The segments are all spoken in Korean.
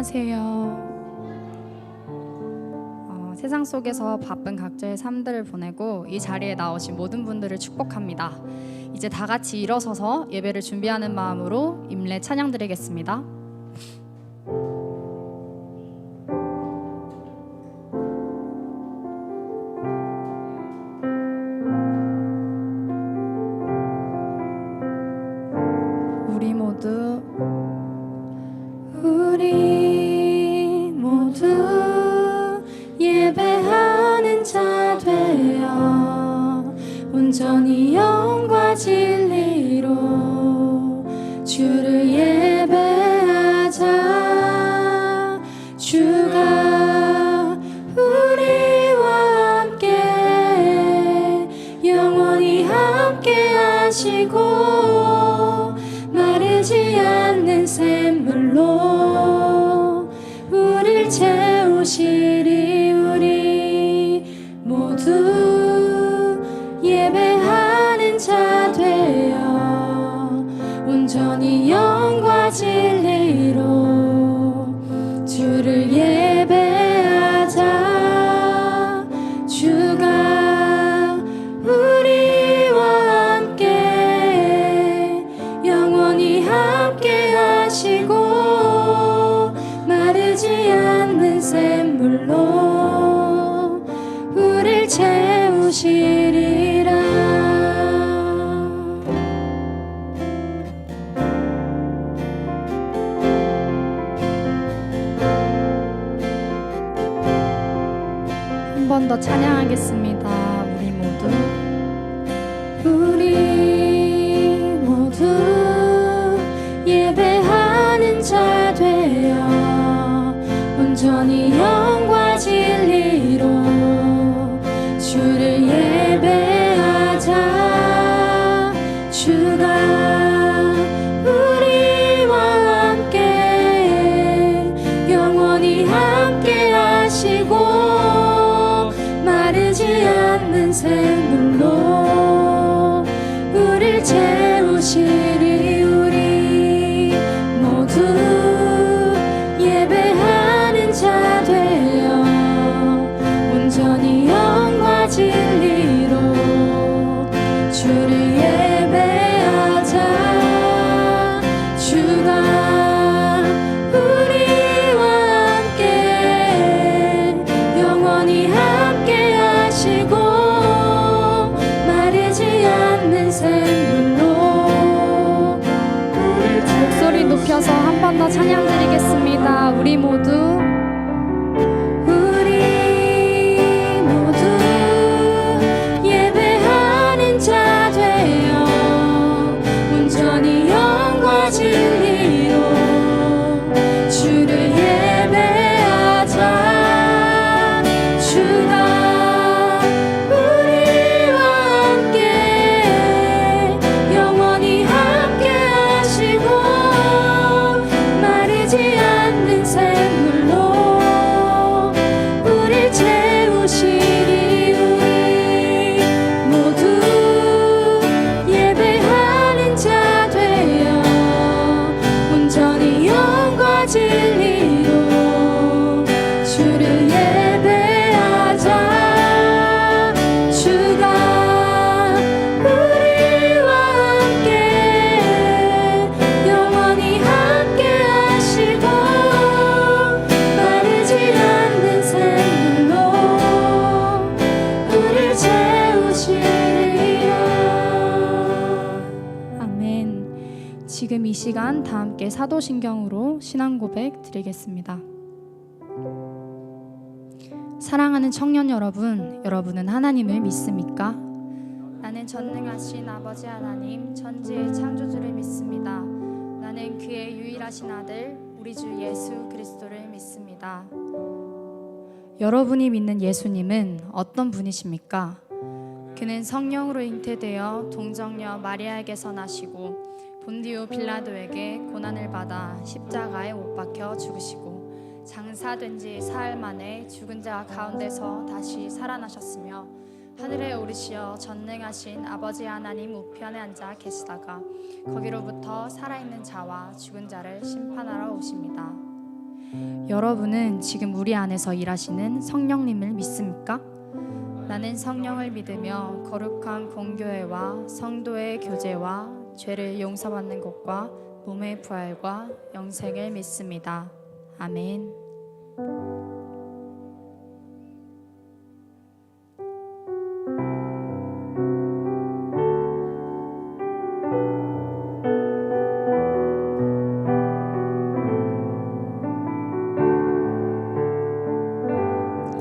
안녕하세요. 세상 속에서 바쁜 각자의 삶들을 보내고 이 자리에 나오신 모든 분들을 축복합니다. 이제 다 같이 일어서서 예배를 준비하는 마음으로 임례 찬양 드리겠습니다. 우리 모두 예배하는 자 되어 온전히 영과 진리로 주를 예배하자. 주가 우리와 함께 영원히 함께 하시고 마르지 않는 샘물로 우릴 채우시리. 우리 모두 예배하는 자 되어 온전히 영과 진리로 주를 예배하자. 주가 우리와 함께 영원히 함께 하시고 마르지 않는 샘물로 우릴 채우시리라. 한 번 더 찬양하겠습니다. 우리 모두 예배하는 자 되어 온전히 영과 진리로 주를 예배하자. 주가 우리와 함께 영원히 함께 하시고 마르지 않는 샘물로 우릴 채우시리. 우리 모두 예배하는 자 되어 온전히 영과 진리로 주를 예배하자. 주가 우리와 함께 영원히 함께 하시고 마르지 않는 샘물로 목소리 높여서 한 번 더 찬양 드리겠습니다. 우리 모두 예배하는 자 되어 온전히 영과 진리로 주를 예배하자. 주가 우리와 함께 영원히 함께 하시고 마르지 않는 샘물로 우릴 채우시리. 우리 모두 예배하는 자 되어 온전히 영과 진리로 주를 예배하자. 주가 우리와 함께 영원히 함께 하시고 마르지 않는 샘물로 우릴 채우시리라. 아멘. 지금 이 시간 다 함께 사도신경으로 신앙 고백 드리겠습니다. 사랑하는 청년 여러분, 여러분은 하나님을 믿습니까? 나는 전능하신 아버지 하나님, 천지의 창조주를 믿습니다. 나는 그의 유일하신 아들, 우리 주 예수 그리스도를 믿습니다. 여러분이 믿는 예수님은 어떤 분이십니까? 그는 성령으로 잉태되어 동정녀 마리아에게서 나시고 본디오 빌라도에게 고난을 받아 십자가에 못 박혀 죽으시고 장사된 지 사흘 만에 죽은 자 가운데서 다시 살아나셨으며 하늘에 오르시어 전능하신 아버지 하나님 우편에 앉아 계시다가 거기로부터 살아있는 자와 죽은 자를 심판하러 오십니다. 여러분은 지금 우리 안에서 일하시는 성령님을 믿습니까? 나는 성령을 믿으며 거룩한 공교회와 성도의 교제와 죄를 용서받는 것과 몸의 부활과 영생을 믿습니다. 아멘.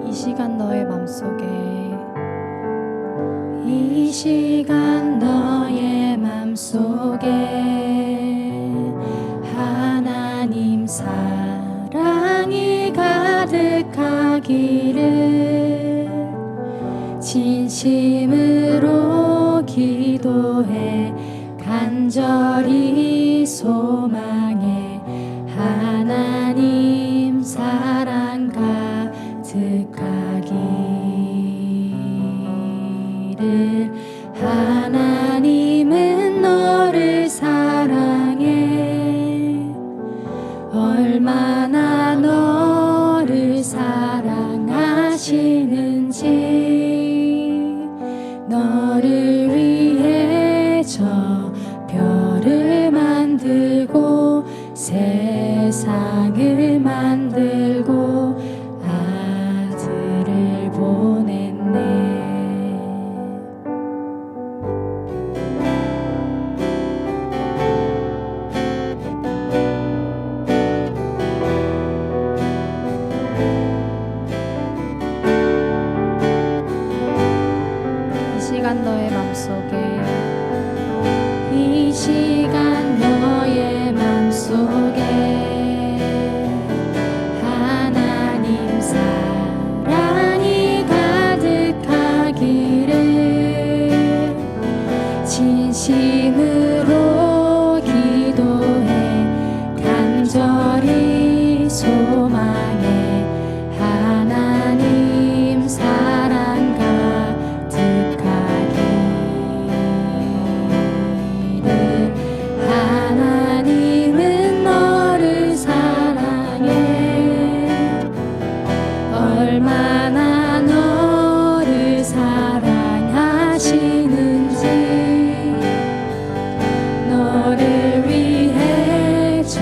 이 시간 너의 맘속에 이 시간 너의 맘속에 하나님 사랑이 가득하기를 진심으로 기도해 간절히 소망해 하나님 사랑 가득하기를 하나님은 너를 사랑해 얼마나 너를 사랑하시는지 너를 위해 저 별을 만들고 세상을 만들고 아들을 보냈네. 이 시간 너의 맘속에 이 시간 너의 맘속에 하나님 사랑이 가득하기를 진심으로 기도해 간절히 소망해 하나님 사랑 가득하기를 하나님은 너를 사랑해 얼마나 너를 사랑하시는지 너를 위해 저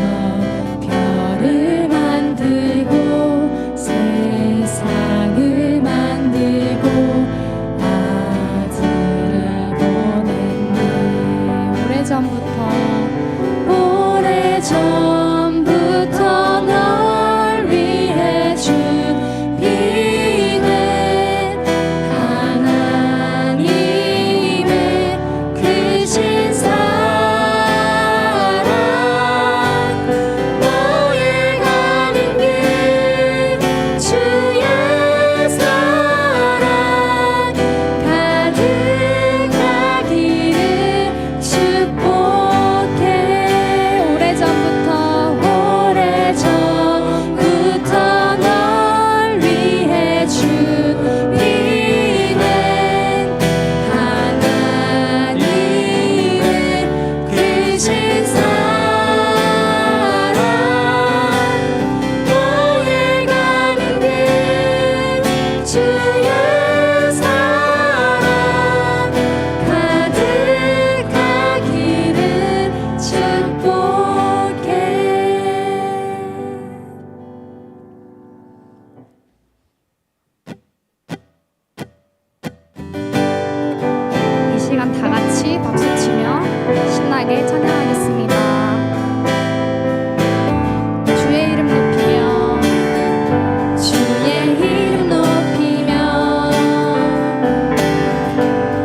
별을 만들고 세상을 만들고 아들을 보냈네. 오래전부터 널 위해 준비된 하나님의 크신 사랑 너의 가는 길 주의 사랑 가득하기를 축복해. 오래전부터 널 위해 준비된 하나님의 크신 사랑 너의 가는 길 주의 사랑 가득하기를 축복해. 이 시간 다 같이 박수 치며 신나게 찬양하겠습니다. 주의 이름 높이며 주의 이름 높이며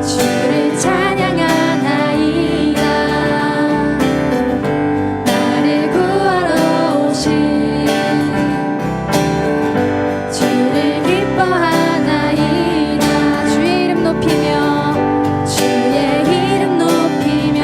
주를 찬양하나이다. 나를 구하러 오신 주를 기뻐하나이다. 주의 이름 높이며 주의 이름 높이며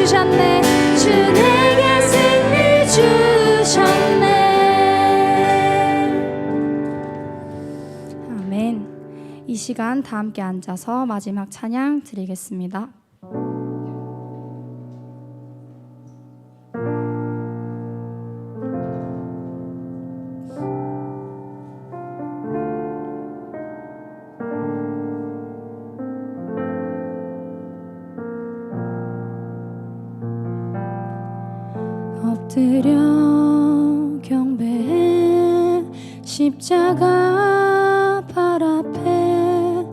주셨네. 주 내게 승리 주셨네. 아멘. 이 시간 다 함께 앉아서 마지막 찬양 드리겠습니다. 엎드려 경배해 십자가 발 앞에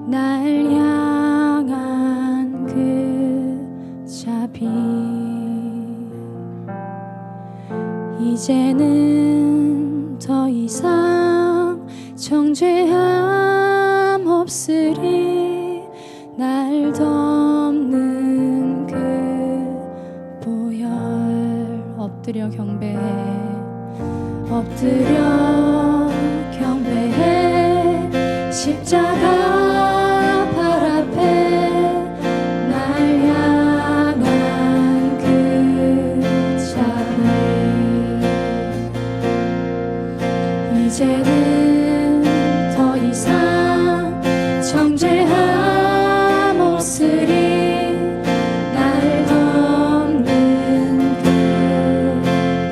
날 향한 그 자비 이제는 더 이상 정죄함 없으리 날 덮는 그 보혈 엎드려 경배해 엎드려 경배해 십자가 발 앞에 날 향한 그 자비 이제는 더 이상 정죄함 없으리 날 덮는 그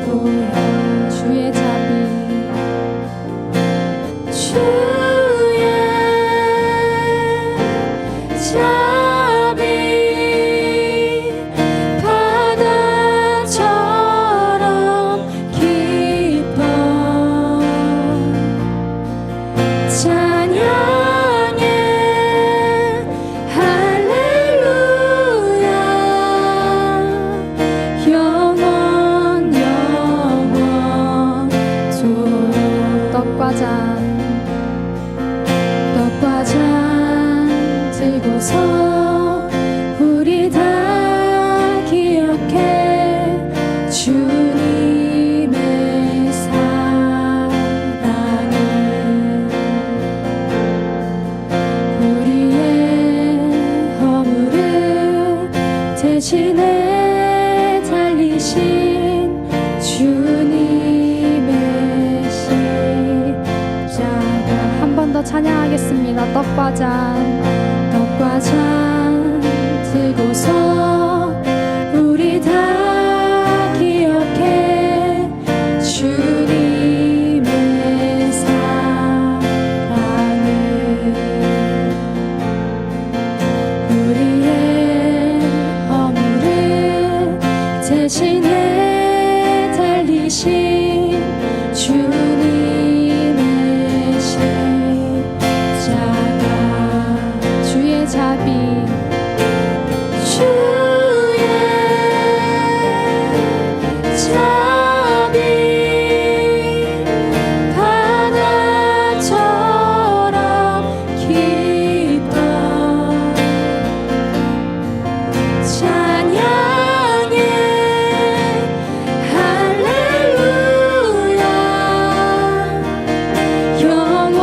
보혈 주의 자비 주의 자비 바다처럼 깊어 찬양해 할렐루야 영원 영원토록 떡과 잔 들고서 우리 다 기억해 주님의 사랑을 우리의 허물을 대신해 달리신 주님의 십자가 한 번 더 찬양하겠습니다. 떡과 잔 들고서 우리 다 기억해 주님의 사랑을 우리의 허물을 대신해 달리신 주님의 십자가 주의 자비 주의 자비 바다처럼 깊어 찬양해 할렐루야 영원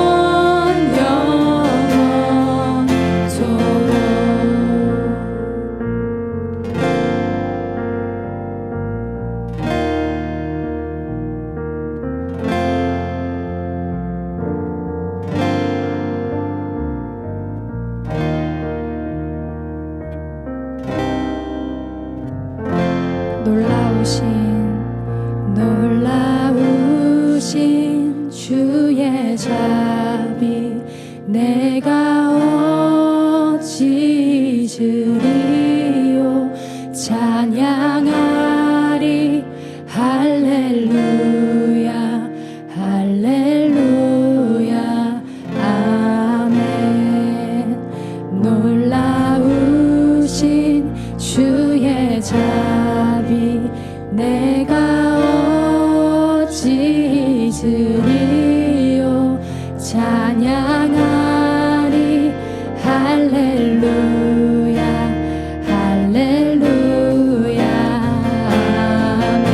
영원토록 놀라우신 주의 자비 내가 어찌 잊으리요 찬양하리 할렐루야 할렐루야 아멘 놀라우신 주의 자비 내가 어찌 잊으리요 찬양하리 할렐루야 할렐루야 아멘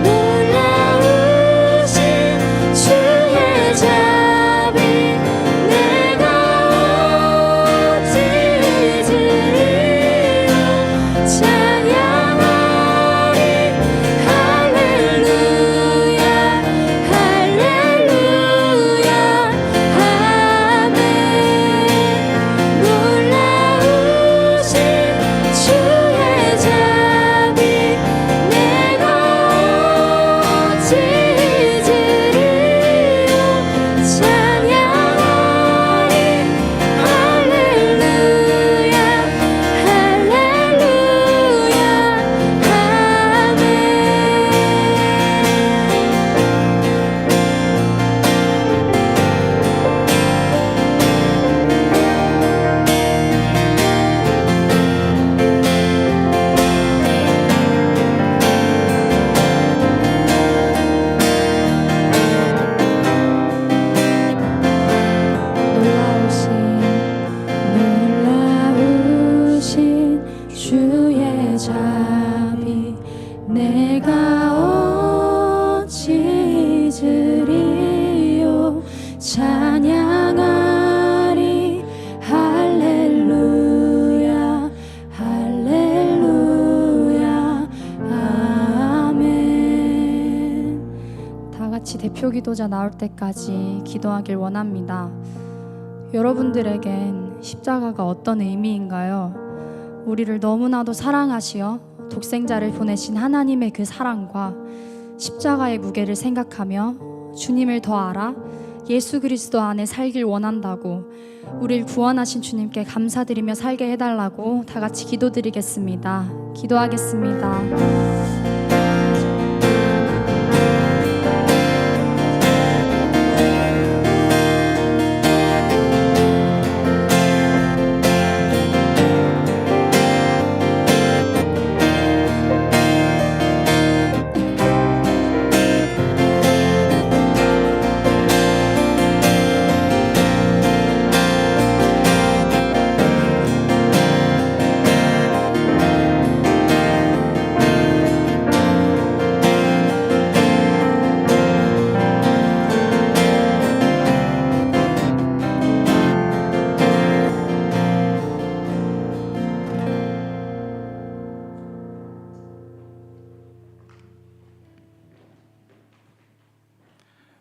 놀라우신 주의 자비 내가 어찌 잊으리요 자비 내가 어찌 드리요 찬양하리 할렐루야 할렐루야 아멘. 다 같이 대표 기도자 나올 때까지 기도하길 원합니다. 여러분들에겐 십자가가 어떤 의미인가요? 우리를 너무나도 사랑하시어 독생자를 보내신 하나님의 그 사랑과 십자가의 무게를 생각하며 주님을 더 알아 예수 그리스도 안에 살길 원한다고 우리를 구원하신 주님께 감사드리며 살게 해달라고 다 같이 기도드리겠습니다. 기도하겠습니다.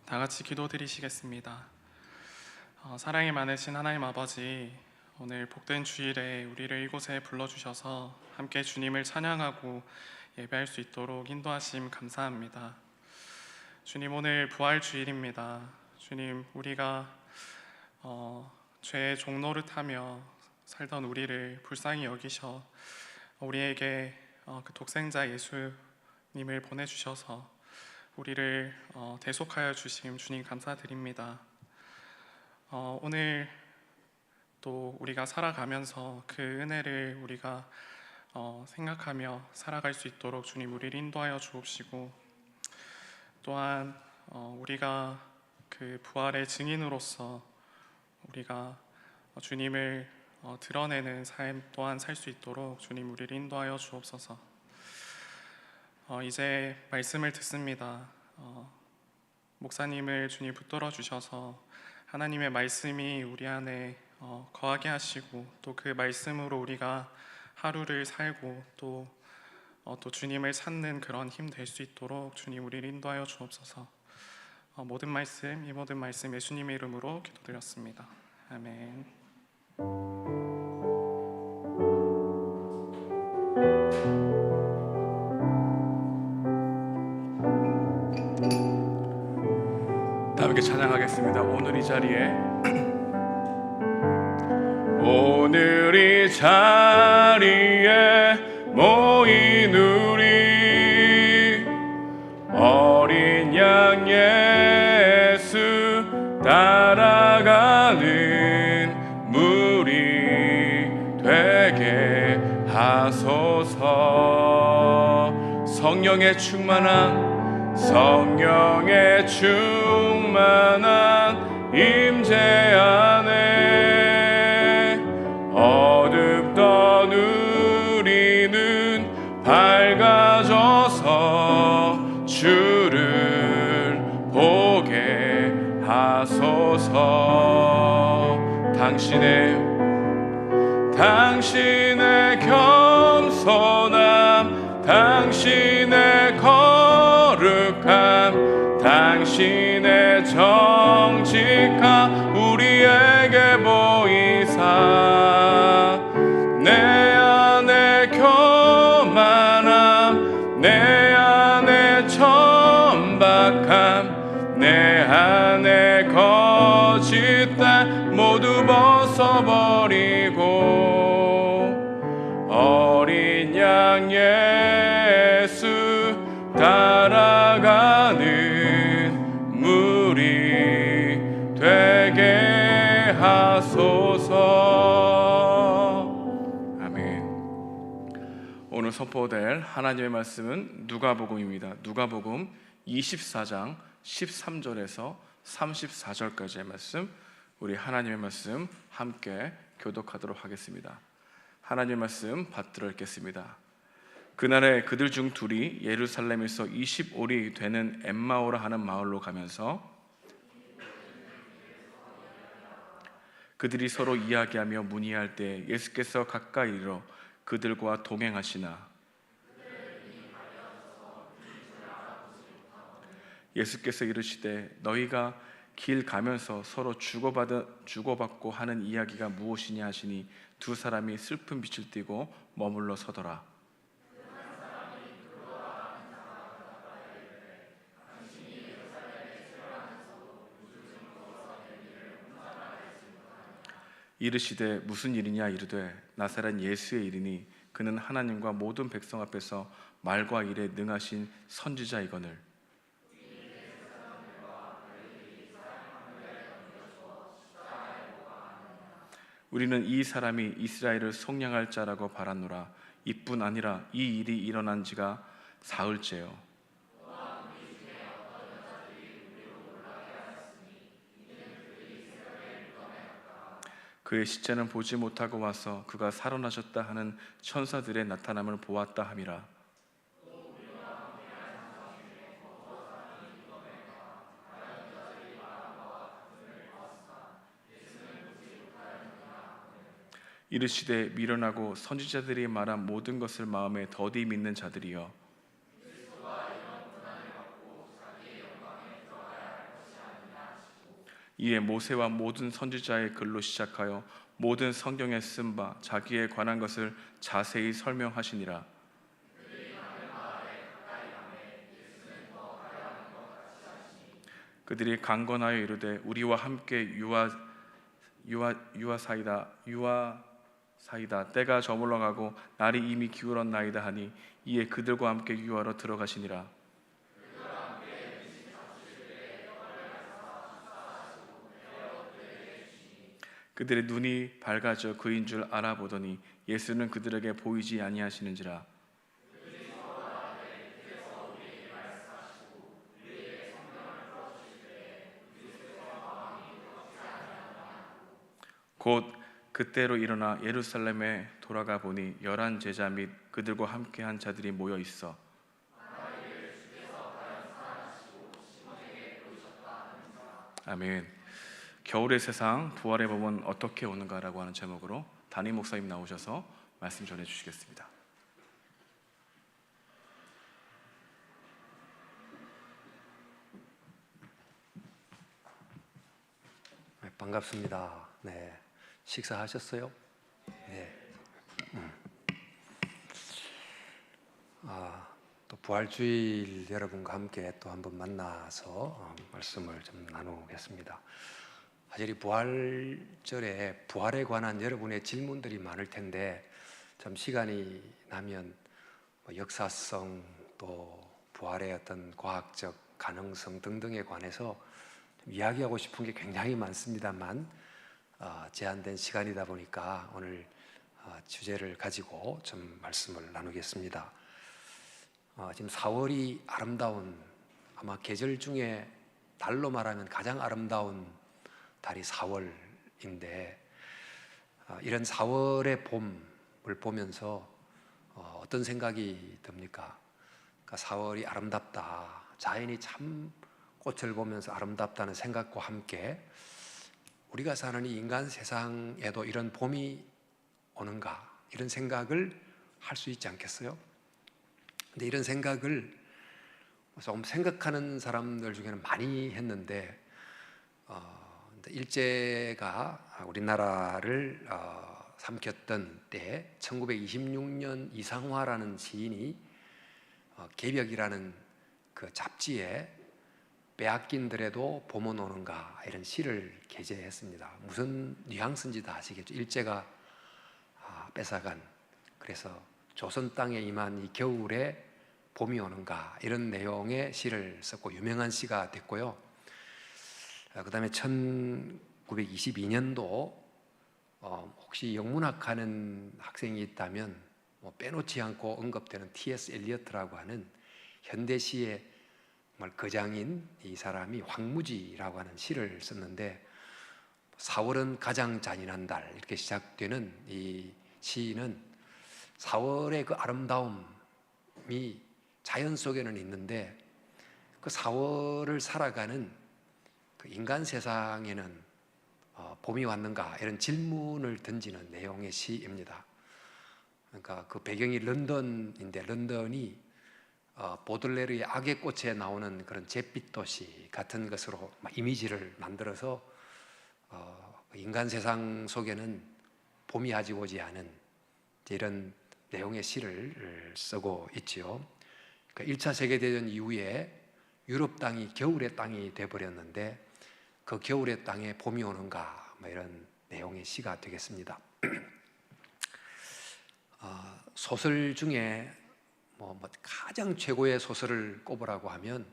다 같이 기도드리시겠습니다. 사랑이 많으신 하나님 아버지, 오늘 복된 주일에 우리를 이곳에 불러주셔서 함께 주님을 찬양하고 예배할 수 있도록 인도하심 감사합니다. 주님, 오늘 부활 주일입니다. 주님, 우리가 죄의 종노릇하며 살던 우리를 불쌍히 여기셔 우리에게 그 독생자 예수님을 보내주셔서 우리를 대속하여 주심 주님 감사드립니다. 오늘 또 우리가 살아가면서 그 은혜를 우리가 생각하며 살아갈 수 있도록 주님 우리를 인도하여 주옵시고, 또한 우리가 그 부활의 증인으로서 우리가 주님을 드러내는 삶 또한 살 수 있도록 주님 우리를 인도하여 주옵소서. 이제 말씀을 듣습니다. 목사님을 주님 붙들어 주셔서 하나님의 말씀이 우리 안에 거하게 하시고, 또 그 말씀으로 우리가 하루를 살고 또 주님을 찾는 그런 힘 될 수 있도록 주님 우리를 인도하여 주옵소서. 이 모든 말씀 예수님의 이름으로 기도드렸습니다. 아멘. 함께 찬양하겠습니다. 오늘 이 자리에 오늘 이 자리에 모인 우리 어린 양 예수 따라가는 무리 되게 하소서. 성령의 충만한 임재 안에 어둡던 우리는 밝아져서 주를 보게 하소서. 당신의 겸손함, 당신의 거룩함, 당신의 정직함 우리에게 보이사 내 안에 교만함, 내 안에 천박함, 내 안에 거짓됨 모두 벗어버리고 어린 양 예수 따라가는 무리 되게 하소서. 아멘. 오늘 선포될 하나님의 말씀은 누가복음입니다. 누가복음 24장 13절에서 34절까지의 말씀, 우리 하나님의 말씀 함께 교독하도록 하겠습니다. 하나님의 말씀 받들어 읽겠습니다. 그날에 그들 중 둘이 예루살렘에서 20올이 되는 엠마오라 하는 마을로 가면서 그들이 서로 이야기하며 문의할 때 예수께서 가까이 이르러 그들과 동행하시나 예수께서 이르시되 너희가 길 가면서 서로 주고받고 하는 이야기가 무엇이냐 하시니 두 사람이 슬픈 빛을 띠고 머물러 서더라. 이르시되 무슨 일이냐 이르되 나사렛 예수의 일이니 그는 하나님과 모든 백성 앞에서 말과 일에 능하신 선지자이거늘 우리는 이 사람이 이스라엘을 속량할 자라고 바랐노라. 이뿐 아니라 이 일이 일어난 지가 사흘째요. 그의 시체는 보지 못하고 와서 그가 살아나셨다 하는 천사들의 나타남을 보았다 함이라. 이르시되 미련하고 선지자들이 말한 모든 것을 마음에 더디 믿는 자들이여 이에 모세와 모든 선지자의 글로 시작하여 모든 성경에 쓴 바 자기에 관한 것을 자세히 설명하시니라. 그들이 강건하여 이르되 우리와 함께 유하사이다 때가 저물러가고 날이 이미 기울었나이다 하니 이에 그들과 함께 유하로 들어가시니라. 그들의 눈이 밝아져 그인 줄 알아보더니 예수는 그들에게 보이지 아니하시는지라. 곧 그때로 일어나 예루살렘에 돌아가 보니 11 제자 및 그들과 함께한 자들이 모여 있어 아멘. 겨울의 세상 부활의 법은 어떻게 오는가라고 하는 제목으로 담임 목사님 나오셔서 말씀 전해 주시겠습니다. 네, 반갑습니다. 네, 식사하셨어요? 네. 또 부활주일 여러분과 함께 또 한번 만나서 말씀을 좀 나누겠습니다. 사실 이 부활절에 부활에 관한 여러분의 질문들이 많을 텐데 좀 시간이 나면 역사성 또 부활의 어떤 과학적 가능성 등등에 관해서 좀 이야기하고 싶은 게 굉장히 많습니다만 제한된 시간이다 보니까 오늘 주제를 가지고 좀 말씀을 나누겠습니다. 지금 4월이 아름다운 아마 계절 중에 달로 말하면 가장 아름다운 달이 4월인데 이런 4월의 봄을 보면서 어떤 생각이 듭니까? 그러니까 4월이 아름답다. 자연이 참 꽃을 보면서 아름답다는 생각과 함께 우리가 사는 이 인간 세상에도 이런 봄이 오는가 이런 생각을 할 수 있지 않겠어요? 근데 이런 생각을 조금 생각하는 사람들 중에는 많이 했는데 일제가 우리나라를 삼켰던 때 1926년 이상화라는 시인이 개벽이라는 그 잡지에 빼앗긴들에도 봄은 오는가 이런 시를 게재했습니다. 무슨 뉘앙스인지 다 아시겠죠? 일제가 뺏어간 그래서 조선 땅에 임한 이 겨울에 봄이 오는가 이런 내용의 시를 썼고 유명한 시가 됐고요. 그 다음에 1922년도 혹시 영문학하는 학생이 있다면 빼놓지 않고 언급되는 T.S. 엘리어트라고 하는 현대시의 정말 거장인 이 사람이 황무지라고 하는 시를 썼는데 4월은 가장 잔인한 달 이렇게 시작되는 이 시는 4월의 그 아름다움 삶이 자연 속에는 있는데 그 4월을 살아가는 그 인간 세상에는 봄이 왔는가 이런 질문을 던지는 내용의 시입니다. 그러니까 그 배경이 런던인데 런던이 보들레르의 악의 꽃에 나오는 그런 잿빛 도시 같은 것으로 이미지를 만들어서 인간 세상 속에는 봄이 아직 오지 않은 이런 내용의 시를 쓰고 있지요. 그러니까 1차 세계대전 이후에 유럽 땅이 겨울의 땅이 되어버렸는데 그 겨울의 땅에 봄이 오는가 이런 내용의 시가 되겠습니다. 소설 중에 가장 최고의 소설을 꼽으라고 하면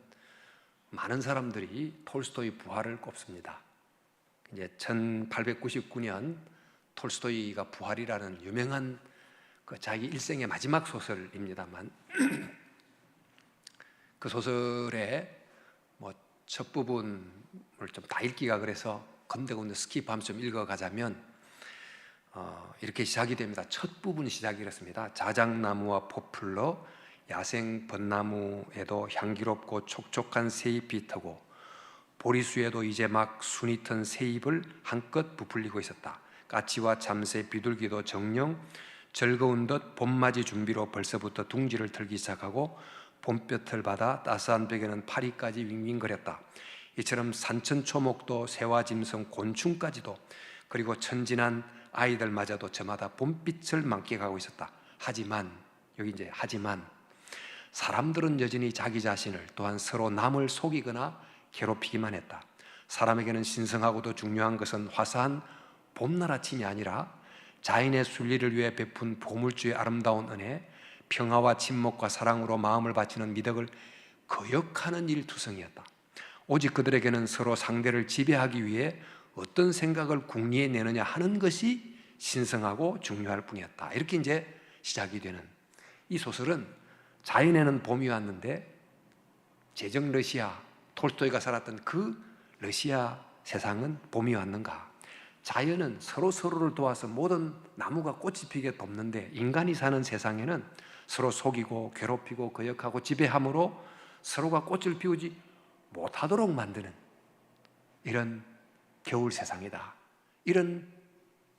많은 사람들이 톨스토이 부활을 꼽습니다. 이제 1899년 톨스토이가 부활이라는 유명한 그 자기 일생의 마지막 소설입니다만 그 소설의 첫 부분을 좀 다 읽기가 그래서 건데건데 스킵하면서 좀 읽어가자면 이렇게 시작이 됩니다. 첫 부분 시작이 이렇습니다. 자작나무와 포플러, 야생 벚나무에도 향기롭고 촉촉한 새잎이 트고 보리수에도 이제 막 순이 튼 새잎을 한껏 부풀리고 있었다. 까치와 참새, 비둘기도 정녕 즐거운 듯 봄맞이 준비로 벌써부터 둥지를 틀기 시작하고 봄볕을 받아 따스한 벽에는 파리까지 윙윙거렸다. 이처럼 산천초목도 새와 짐승, 곤충까지도 그리고 천진한 아이들마저도 저마다 봄빛을 만끽하고 있었다. 하지만 여기 이제 하지만 사람들은 여전히 자기 자신을 또한 서로 남을 속이거나 괴롭히기만 했다. 사람에게는 신성하고도 중요한 것은 화사한 봄나라침이 아니라 자인의 순리를 위해 베푼 보물주의 아름다운 은혜, 평화와 침묵과 사랑으로 마음을 바치는 미덕을 거역하는 일투성이었다. 오직 그들에게는 서로 상대를 지배하기 위해 어떤 생각을 궁리해 내느냐 하는 것이 신성하고 중요할 뿐이었다. 이렇게 이제 시작이 되는 이 소설은 자연에는 봄이 왔는데 제정 러시아, 톨스토이가 살았던 그 러시아 세상은 봄이 왔는가? 자연은 서로를 도와서 모든 나무가 꽃이 피게 돕는데 인간이 사는 세상에는 서로 속이고 괴롭히고 거역하고 지배함으로 서로가 꽃을 피우지 못하도록 만드는 이런 겨울 세상이다. 이런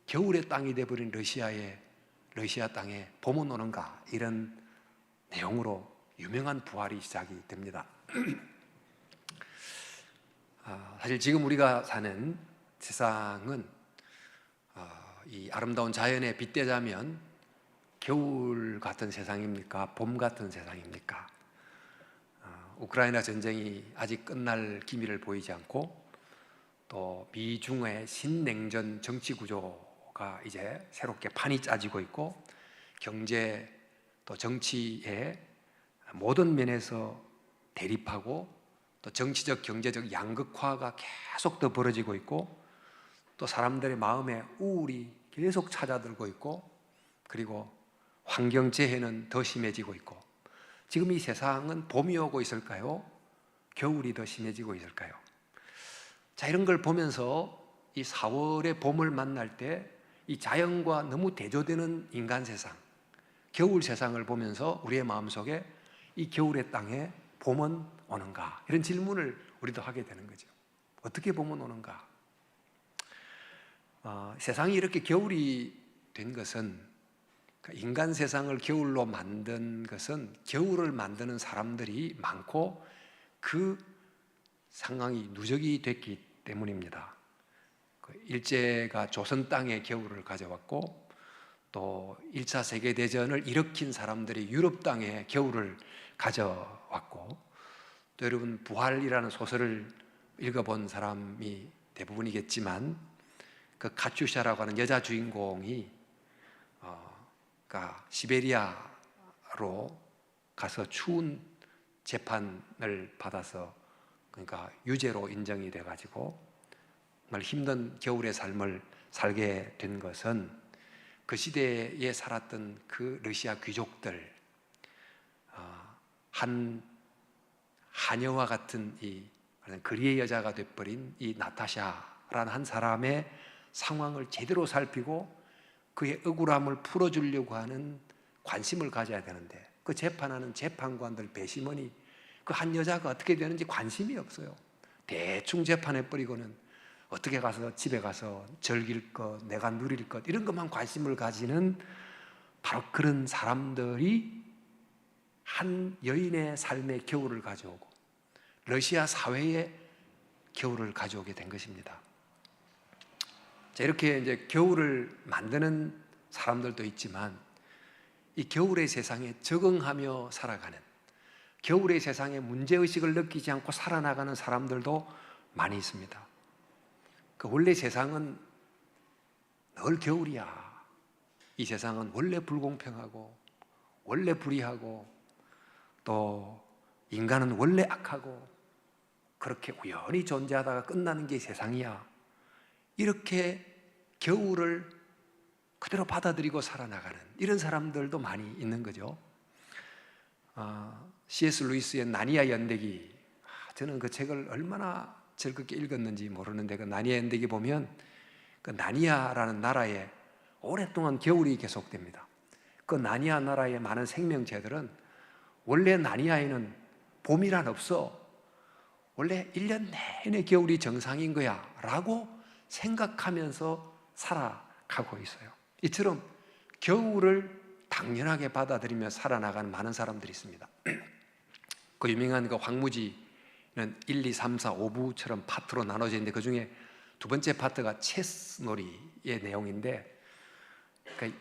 겨울의 땅이 되어버린 러시아 땅에 봄은 오는가? 이런 내용으로 유명한 부활이 시작이 됩니다. 사실 지금 우리가 사는 세상은 이 아름다운 자연에 빗대자면 겨울 같은 세상입니까? 봄 같은 세상입니까? 우크라이나 전쟁이 아직 끝날 기미를 보이지 않고 또 미중의 신냉전 정치 구조가 이제 새롭게 판이 짜지고 있고 경제 또 정치의 모든 면에서 대립하고 또 정치적 경제적 양극화가 계속 더 벌어지고 있고 또 사람들의 마음에 우울이 계속 찾아들고 있고 그리고 환경재해는 더 심해지고 있고 지금 이 세상은 봄이 오고 있을까요? 겨울이 더 심해지고 있을까요? 자, 이런 걸 보면서 이 4월의 봄을 만날 때 이 자연과 너무 대조되는 인간 세상, 겨울 세상을 보면서 우리의 마음속에 이 겨울의 땅에 봄은 오는가? 이런 질문을 우리도 하게 되는 거죠. 어떻게 봄은 오는가? 세상이 이렇게 겨울이 된 것은 인간 세상을 겨울로 만든 것은 겨울을 만드는 사람들이 많고 그 상황이 누적이 됐기 때문입니다. 일제가 조선 땅에 겨울을 가져왔고 또 1차 세계대전을 일으킨 사람들이 유럽 땅에 겨울을 가져왔고 또 여러분 부활이라는 소설을 읽어본 사람이 대부분이겠지만 그 카츄샤라고 하는 여자 주인공이 그러니까 시베리아로 가서 추운 재판을 받아서 그러니까 유죄로 인정이 돼가지고 정말 힘든 겨울의 삶을 살게 된 것은 그 시대에 살았던 그 러시아 귀족들 한 하녀와 같은 이 그리의 여자가 돼버린 이 나타샤라는 한 사람의 상황을 제대로 살피고 그의 억울함을 풀어주려고 하는 관심을 가져야 되는데 그 재판하는 재판관들 배심원이 그 한 여자가 어떻게 되는지 관심이 없어요. 대충 재판해 버리고는 어떻게 가서 집에 가서 즐길 것, 내가 누릴 것 이런 것만 관심을 가지는 바로 그런 사람들이 한 여인의 삶의 겨울을 가져오고 러시아 사회에 겨울을 가져오게 된 것입니다. 자, 이렇게 이제 겨울을 만드는 사람들도 있지만 이 겨울의 세상에 적응하며 살아가는, 겨울의 세상에 문제의식을 느끼지 않고 살아나가는 사람들도 많이 있습니다. 그 원래 세상은 늘 겨울이야. 이 세상은 원래 불공평하고 원래 불의하고 또 인간은 원래 악하고 그렇게 우연히 존재하다가 끝나는 게 세상이야. 이렇게 겨울을 그대로 받아들이고 살아나가는 이런 사람들도 많이 있는 거죠. C.S. 루이스의 나니아 연대기, 저는 그 책을 얼마나 즐겁게 읽었는지 모르는데 그 나니아 연대기 보면 그 나니아라는 나라에 오랫동안 겨울이 계속됩니다. 그 나니아 나라의 많은 생명체들은 원래 나니아에는 봄이란 없어. 원래 1년 내내 겨울이 정상인 거야 라고 생각하면서 살아가고 있어요. 이처럼 겨울을 당연하게 받아들이며 살아나가는 많은 사람들이 있습니다. 그 유명한 그 황무지는 1, 2, 3, 4, 5부처럼 파트로 나눠져 있는데 그 중에 두 번째 파트가 체스놀이의 내용인데 그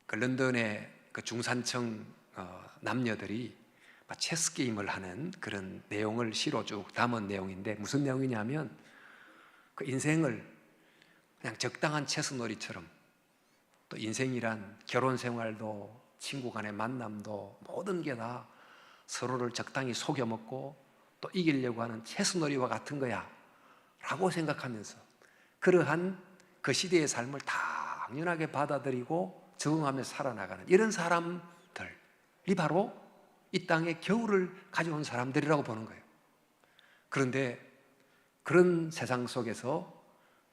런던의 그 중산층 남녀들이 체스 게임을 하는 그런 내용을 시로 쭉 담은 내용인데 무슨 내용이냐면 그 인생을 그냥 적당한 체스놀이처럼 또 인생이란 결혼 생활도 친구 간의 만남도 모든 게 다 서로를 적당히 속여먹고 또 이기려고 하는 체스놀이와 같은 거야 라고 생각하면서 그러한 그 시대의 삶을 당연하게 받아들이고 적응하며 살아나가는 이런 사람들이 바로 이 땅에 겨울을 가져온 사람들이라고 보는 거예요. 그런데 그런 세상 속에서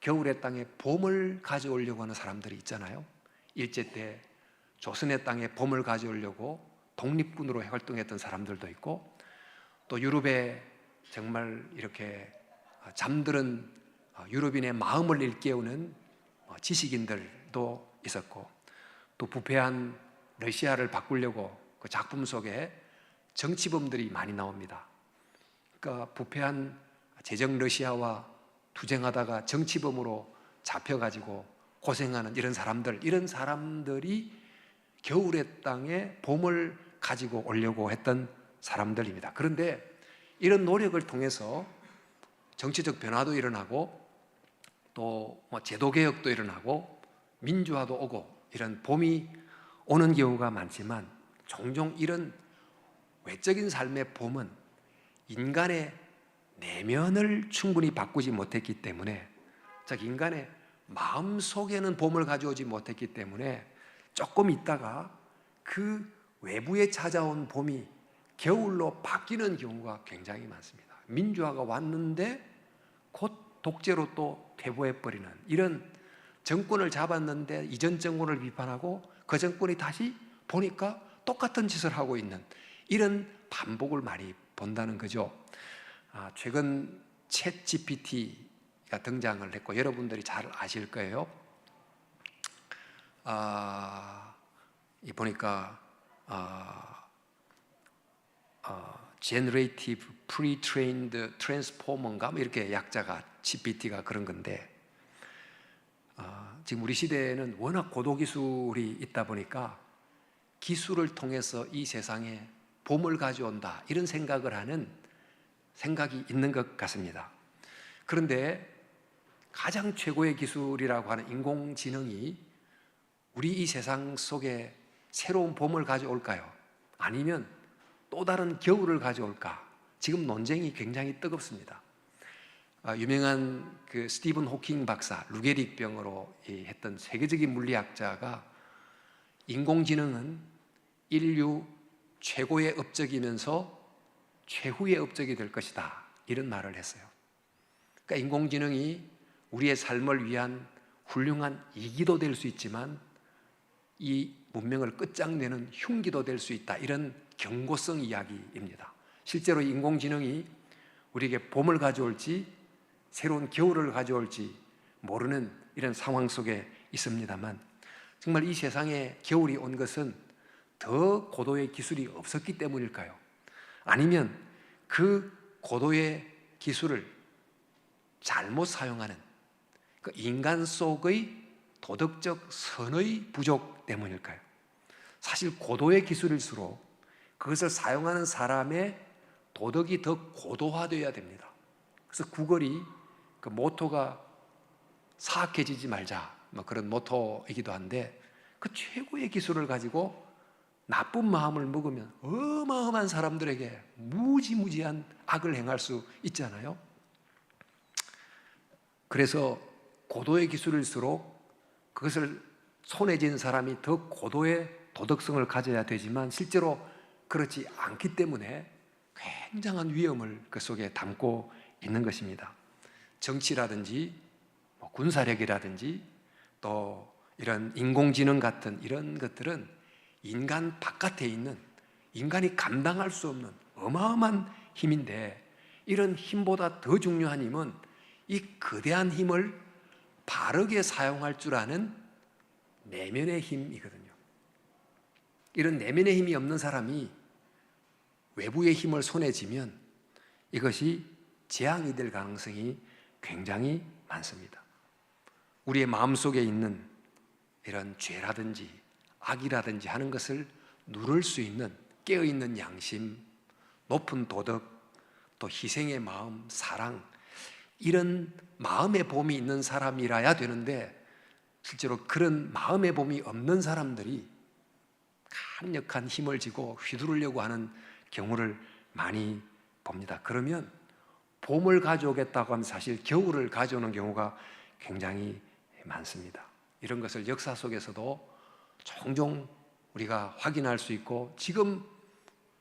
겨울의 땅에 봄을 가져오려고 하는 사람들이 있잖아요. 일제 때 조선의 땅에 봄을 가져오려고 독립군으로 활동했던 사람들도 있고 또 유럽에 정말 이렇게 잠들은 유럽인의 마음을 일깨우는 지식인들도 있었고 또 부패한 러시아를 바꾸려고 그 작품 속에 정치범들이 많이 나옵니다. 그러니까 부패한 제정 러시아와 투쟁하다가 정치범으로 잡혀가지고 고생하는 이런 사람들이 겨울의 땅에 봄을 가지고 오려고 했던 사람들입니다. 그런데 이런 노력을 통해서 정치적 변화도 일어나고 또 제도개혁도 일어나고 민주화도 오고 이런 봄이 오는 경우가 많지만 종종 이런 외적인 삶의 봄은 인간의 내면을 충분히 바꾸지 못했기 때문에 즉 인간의 마음속에는 봄을 가져오지 못했기 때문에 조금 있다가 그 외부에 찾아온 봄이 겨울로 바뀌는 경우가 굉장히 많습니다. 민주화가 왔는데 곧 독재로 또 퇴보해버리는 이런 정권을 잡았는데 이전 정권을 비판하고 그 정권이 다시 보니까 똑같은 짓을 하고 있는 이런 반복을 많이 본다는 거죠. 최근 챗 GPT가 등장을 했고 여러분들이 잘 아실 거예요. 이 보니까 Generative Pre-trained Transformer인가 뭐 이렇게 약자가 GPT가 그런 건데 지금 우리 시대에는 워낙 고도기술이 있다 보니까 기술을 통해서 이 세상에 봄을 가져온다 이런 생각을 하는 생각이 있는 것 같습니다. 그런데 가장 최고의 기술이라고 하는 인공지능이 우리 이 세상 속에 새로운 봄을 가져올까요? 아니면 또 다른 겨울을 가져올까? 지금 논쟁이 굉장히 뜨겁습니다. 유명한 그 스티븐 호킹 박사, 루게릭 병으로 했던 세계적인 물리학자가 인공지능은 인류 최고의 업적이면서 최후의 업적이 될 것이다 이런 말을 했어요. 그러니까 인공지능이 우리의 삶을 위한 훌륭한 이기도 될 수 있지만 이 문명을 끝장내는 흉기도 될 수 있다. 이런 경고성 이야기입니다. 실제로 인공지능이 우리에게 봄을 가져올지 새로운 겨울을 가져올지 모르는 이런 상황 속에 있습니다만, 정말 이 세상에 겨울이 온 것은 더 고도의 기술이 없었기 때문일까요? 아니면 그 고도의 기술을 잘못 사용하는 그 인간 속의 도덕적 선의 부족 때문일까요? 사실 고도의 기술일수록 그것을 사용하는 사람의 도덕이 더 고도화되어야 됩니다. 그래서 구걸이 그 모토가 사악해지지 말자, 뭐 그런 모토이기도 한데, 그 최고의 기술을 가지고 나쁜 마음을 먹으면 어마어마한 사람들에게 무지무지한 악을 행할 수 있잖아요. 그래서 고도의 기술일수록 그것을 손에 쥔 사람이 더 고도의 도덕성을 가져야 되지만 실제로 그렇지 않기 때문에 굉장한 위험을 그 속에 담고 있는 것입니다. 정치라든지 군사력이라든지 또 이런 인공지능 같은 이런 것들은 인간 바깥에 있는, 인간이 감당할 수 없는 어마어마한 힘인데, 이런 힘보다 더 중요한 힘은 이 거대한 힘을 바르게 사용할 줄 아는 내면의 힘이거든요. 이런 내면의 힘이 없는 사람이 외부의 힘을 손에 쥐면 이것이 재앙이 될 가능성이 굉장히 많습니다. 우리의 마음속에 있는 이런 죄라든지 악이라든지 하는 것을 누를 수 있는 깨어있는 양심, 높은 도덕, 또 희생의 마음, 사랑, 이런 마음의 봄이 있는 사람이라야 되는데, 실제로 그런 마음의 봄이 없는 사람들이 강력한 힘을 쥐고 휘두르려고 하는 경우를 많이 봅니다. 그러면 봄을 가져오겠다고 하면 사실 겨울을 가져오는 경우가 굉장히 많습니다. 이런 것을 역사 속에서도 종종 우리가 확인할 수 있고, 지금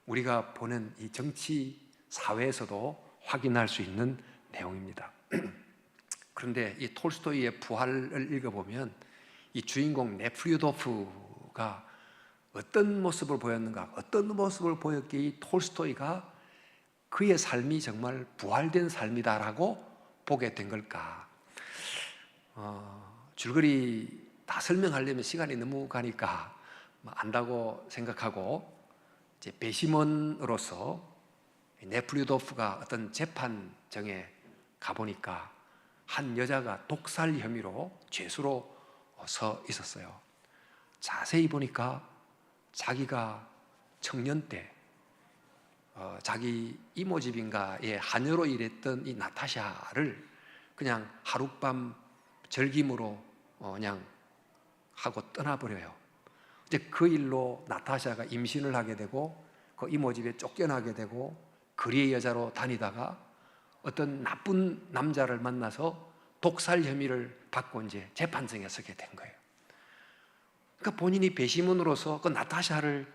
우리가 보는 이 정치 사회에서도 확인할 수 있는 내용입니다. 그런데 이 톨스토이의 부활을 읽어보면 이 주인공 네플류도프가 어떤 모습을 보였는가, 어떤 모습을 보였기에 이 톨스토이가 그의 삶이 정말 부활된 삶이다라고 보게 된 걸까? 줄거리 다 설명하려면 시간이 너무 가니까 안다고 생각하고, 이제 배심원으로서 네플류도프가 어떤 재판정에 가보니까 한 여자가 독살 혐의로 죄수로 서 있었어요. 자세히 보니까 자기가 청년 때 자기 이모집인가에 하녀로 일했던 이 나타샤를 그냥 하룻밤 절김으로 그냥 하고 떠나버려요. 이제 그 일로 나타샤가 임신을 하게 되고 그 이모집에 쫓겨나게 되고 거리의 여자로 다니다가 어떤 나쁜 남자를 만나서 독살 혐의를 받고 이제 재판정에 서게 된 거예요. 그러니까 본인이 배심원으로서 그 나타샤를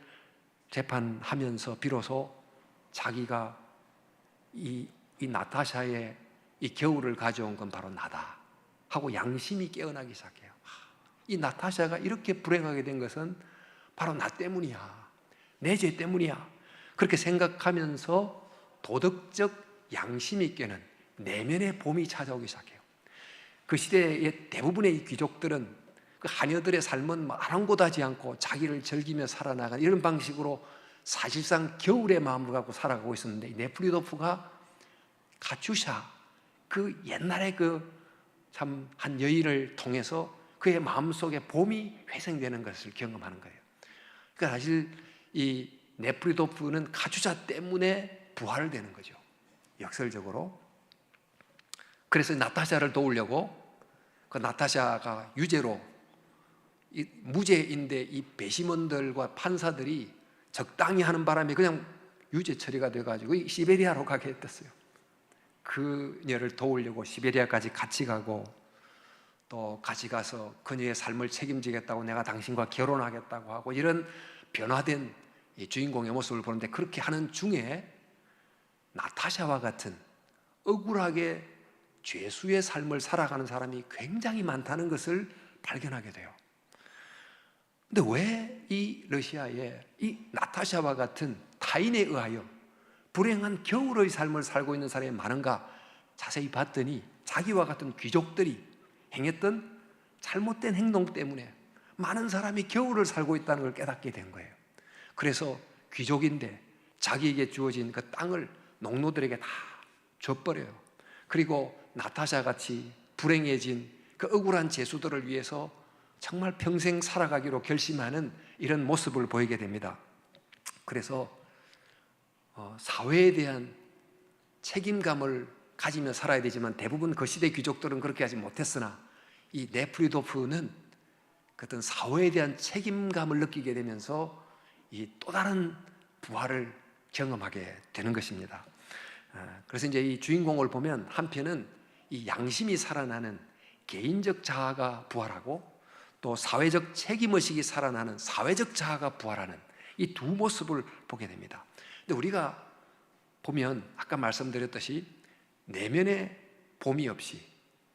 재판하면서 비로소 자기가 이 나타샤의 이 겨울을 가져온 건 바로 나다 하고 양심이 깨어나기 시작해요. 이 나타샤가 이렇게 불행하게 된 것은 바로 나 때문이야, 내 죄 때문이야, 그렇게 생각하면서 도덕적 양심이 깨는 내면의 봄이 찾아오기 시작해요. 그 시대의 대부분의 귀족들은 그 하녀들의 삶은 아랑곳하지 않고 자기를 즐기며 살아나가는 이런 방식으로 사실상 겨울의 마음을 갖고 살아가고 있었는데, 네플류도프가 카츄샤, 그 옛날에 그 참 한 여인을 통해서 그의 마음속에 봄이 회생되는 것을 경험하는 거예요. 그러니까 사실 이 네플류도프는 카츄샤 때문에 부활되는 거죠, 역설적으로. 그래서 나타샤를 도우려고 그 나타샤가 유죄로, 이 무죄인데 이 배심원들과 판사들이 적당히 하는 바람에 그냥 유죄 처리가 돼가지고 시베리아로 가게 됐어요. 그녀를 도우려고 시베리아까지 같이 가고, 또 같이 가서 그녀의 삶을 책임지겠다고, 내가 당신과 결혼하겠다고 하고, 이런 변화된 이 주인공의 모습을 보는데, 그렇게 하는 중에 나타샤와 같은 억울하게 죄수의 삶을 살아가는 사람이 굉장히 많다는 것을 발견하게 돼요. 근데 왜 이 러시아에 이 나타샤와 같은 타인에 의하여 불행한 겨울의 삶을 살고 있는 사람이 많은가 자세히 봤더니 자기와 같은 귀족들이 행했던 잘못된 행동 때문에 많은 사람이 겨울을 살고 있다는 걸 깨닫게 된 거예요. 그래서 귀족인데 자기에게 주어진 그 땅을 농노들에게 다 줘버려요. 그리고 나타샤 같이 불행해진 그 억울한 죄수들을 위해서 정말 평생 살아가기로 결심하는 이런 모습을 보이게 됩니다. 그래서 사회에 대한 책임감을 가지며 살아야 되지만 대부분 그 시대 귀족들은 그렇게 하지 못했으나 이 네프리도프는 그 어떤 사회에 대한 책임감을 느끼게 되면서 이 또 다른 부활을 경험하게 되는 것입니다. 그래서 이제 이 주인공을 보면 한편은 이 양심이 살아나는 개인적 자아가 부활하고 또 사회적 책임의식이 살아나는 사회적 자아가 부활하는 이 두 모습을 보게 됩니다. 근데 우리가 보면 아까 말씀드렸듯이 내면의 봄이 없이,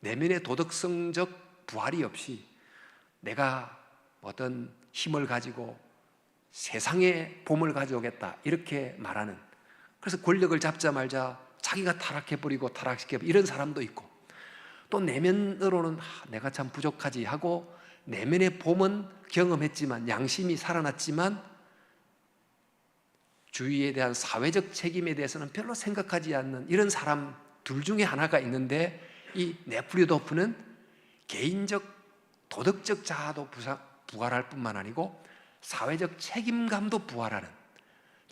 내면의 도덕성적 부활이 없이 내가 어떤 힘을 가지고 세상의 봄을 가져오겠다 이렇게 말하는, 그래서 권력을 잡자마자 자기가 타락해버리고 타락시켜버리고 이런 사람도 있고, 또 내면으로는 내가 참 부족하지 하고 내면의 봄은 경험했지만 양심이 살아났지만 주위에 대한 사회적 책임에 대해서는 별로 생각하지 않는 이런 사람 둘 중에 하나가 있는데, 이 네프리도프는 개인적 도덕적 자아도 부활할 뿐만 아니고 사회적 책임감도 부활하는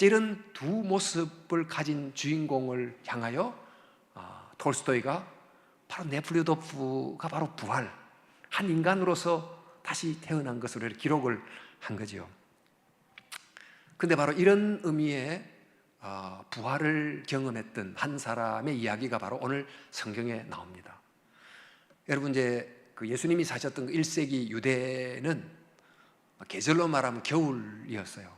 이런 두 모습을 가진 주인공을 향하여 톨스토이가 바로 네프리도프가 바로 부활, 한 인간으로서 다시 태어난 것으로 기록을 한 거죠. 근데 바로 이런 의미의 부활을 경험했던 한 사람의 이야기가 바로 오늘 성경에 나옵니다. 여러분, 이제 그 예수님이 사셨던 1세기 유대는 계절로 말하면 겨울이었어요.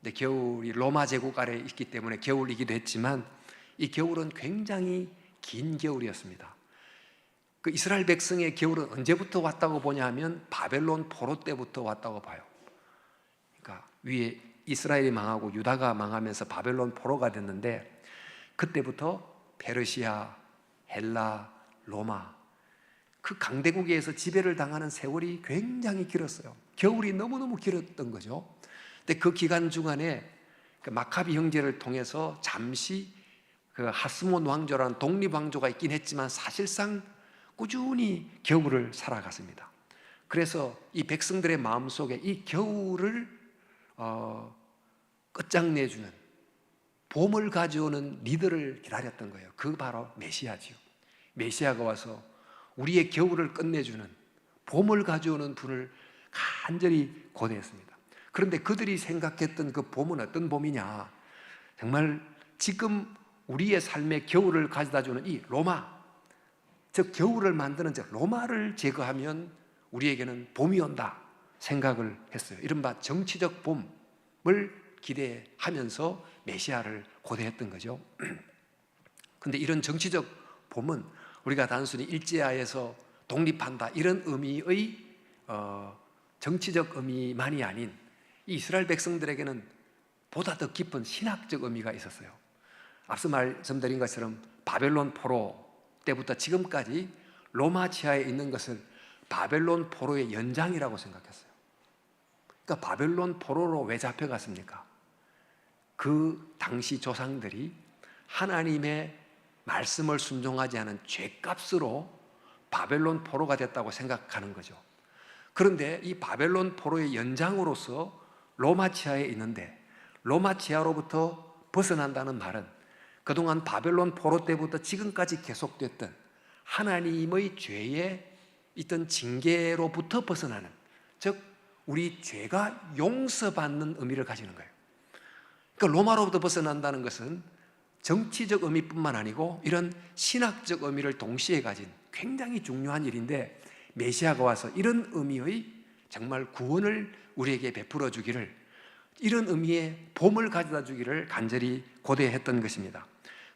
근데 겨울이 로마 제국 아래에 있기 때문에 겨울이기도 했지만 이 겨울은 굉장히 긴 겨울이었습니다. 그 이스라엘 백성의 겨울은 언제부터 왔다고 보냐 하면 바벨론 포로 때부터 왔다고 봐요. 그러니까 위에 이스라엘이 망하고 유다가 망하면서 바벨론 포로가 됐는데 그때부터 페르시아, 헬라, 로마 그 강대국에서 지배를 당하는 세월이 굉장히 길었어요. 겨울이 너무너무 길었던 거죠. 근데 그 기간 중간에 그 마카비 형제를 통해서 잠시 그 하스몬 왕조라는 독립 왕조가 있긴 했지만 사실상 꾸준히 겨울을 살아갔습니다. 그래서 이 백성들의 마음속에 이 겨울을 끝장내주는 봄을 가져오는 리더를 기다렸던 거예요. 그 바로 메시아지요. 메시아가 와서 우리의 겨울을 끝내주는 봄을 가져오는 분을 간절히 고대했습니다. 그런데 그들이 생각했던 그 봄은 어떤 봄이냐, 정말 지금 우리의 삶의 겨울을 가져다주는 이 로마, 즉 겨울을 만드는 즉 로마를 제거하면 우리에게는 봄이 온다 생각을 했어요. 이른바 정치적 봄을 기대하면서 메시아를 고대했던 거죠. 그런데 이런 정치적 봄은 우리가 단순히 일제하에서 독립한다 이런 의미의 정치적 의미만이 아닌 이스라엘 백성들에게는 보다 더 깊은 신학적 의미가 있었어요. 앞서 말씀드린 것처럼 바벨론 포로 때부터 지금까지 로마 지하에 있는 것을 바벨론 포로의 연장이라고 생각했어요. 그러니까 바벨론 포로로 왜 잡혀갔습니까? 그 당시 조상들이 하나님의 말씀을 순종하지 않은 죄값으로 바벨론 포로가 됐다고 생각하는 거죠. 그런데 이 바벨론 포로의 연장으로서 로마 지하에 있는데, 로마 지하로부터 벗어난다는 말은 그동안 바벨론 포로 때부터 지금까지 계속됐던 하나님의 죄에 있던 징계로부터 벗어나는, 즉 우리 죄가 용서받는 의미를 가지는 거예요. 그러니까 로마로부터 벗어난다는 것은 정치적 의미뿐만 아니고 이런 신학적 의미를 동시에 가진 굉장히 중요한 일인데, 메시아가 와서 이런 의미의 정말 구원을 우리에게 베풀어 주기를, 이런 의미의 봄을 가져다 주기를 간절히 고대했던 것입니다.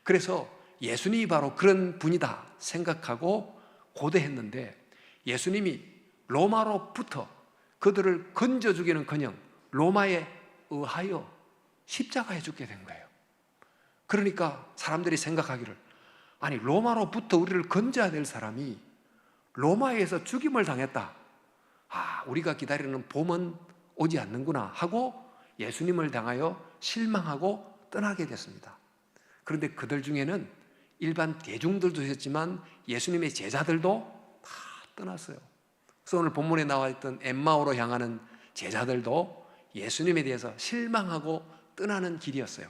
그래서 예수님이 바로 그런 분이다 생각하고 고대했는데, 예수님이 로마로부터 그들을 건져 주기는커녕 로마에 의하여 십자가에 죽게 된 거예요. 그러니까 사람들이 생각하기를, 아니 로마로부터 우리를 건져야 될 사람이 로마에서 죽임을 당했다. 우리가 기다리는 봄은 오지 않는구나 하고 예수님을 당하여 실망하고 떠나게 됐습니다. 그런데 그들 중에는 일반 대중들도 있었지만 예수님의 제자들도 다 떠났어요. 그래서 오늘 본문에 나와 있던 엠마오로 향하는 제자들도 예수님에 대해서 실망하고 떠나는 길이었어요.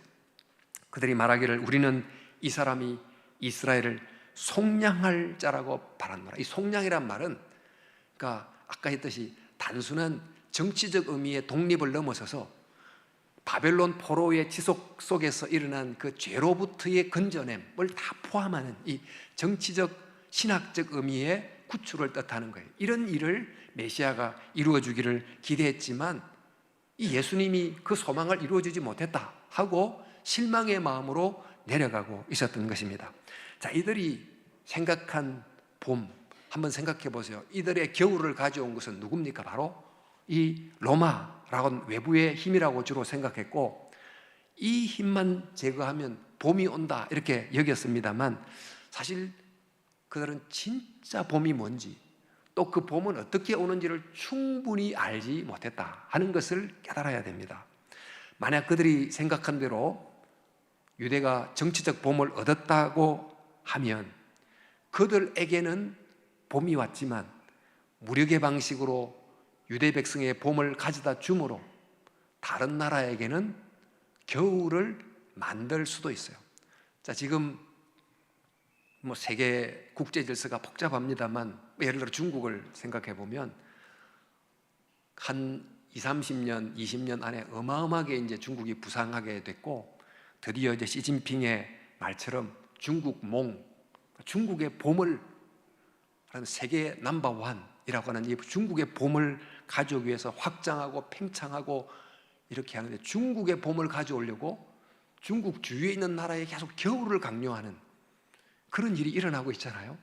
그들이 말하기를, 우리는 이 사람이 이스라엘을 속량할 자라고 바란노라. 이 속량이란 말은, 그러니까 아까 했듯이 단순한 정치적 의미의 독립을 넘어서서 바벨론 포로의 지속 속에서 일어난 그 죄로부터의 건져냄을 다 포함하는 이 정치적 신학적 의미의 구출을 뜻하는 거예요. 이런 일을 메시아가 이루어 주기를 기대했지만 이 예수님이 그 소망을 이루어 주지 못했다 하고 실망의 마음으로 내려가고 있었던 것입니다. 자, 이들이 생각한 봄 한번 생각해 보세요. 이들의 겨울을 가져온 것은 누굽니까? 바로 이 로마라고는 외부의 힘이라고 주로 생각했고, 이 힘만 제거하면 봄이 온다 이렇게 여겼습니다만, 사실 그들은 진짜 봄이 뭔지, 또 그 봄은 어떻게 오는지를 충분히 알지 못했다 하는 것을 깨달아야 됩니다. 만약 그들이 생각한 대로 유대가 정치적 봄을 얻었다고 하면 그들에게는 봄이 왔지만 무력의 방식으로 유대 백성의 봄을 가져다 주므로 다른 나라에게는 겨울을 만들 수도 있어요. 자, 지금 세계 국제 질서가 복잡합니다만, 예를 들어 중국을 생각해 보면 한 20, 30년, 20년 안에 어마어마하게 이제 중국이 부상하게 됐고, 드디어 이제 시진핑의 말처럼 중국의 봄을, 세계 넘버원이라고 하는 이 중국의 봄을 가져오기 위해서 확장하고 팽창하고 이렇게 하는데, 중국의 봄을 가져오려고 중국 주위에 있는 나라에 계속 겨울을 강요하는 그런 일이 일어나고 있잖아요.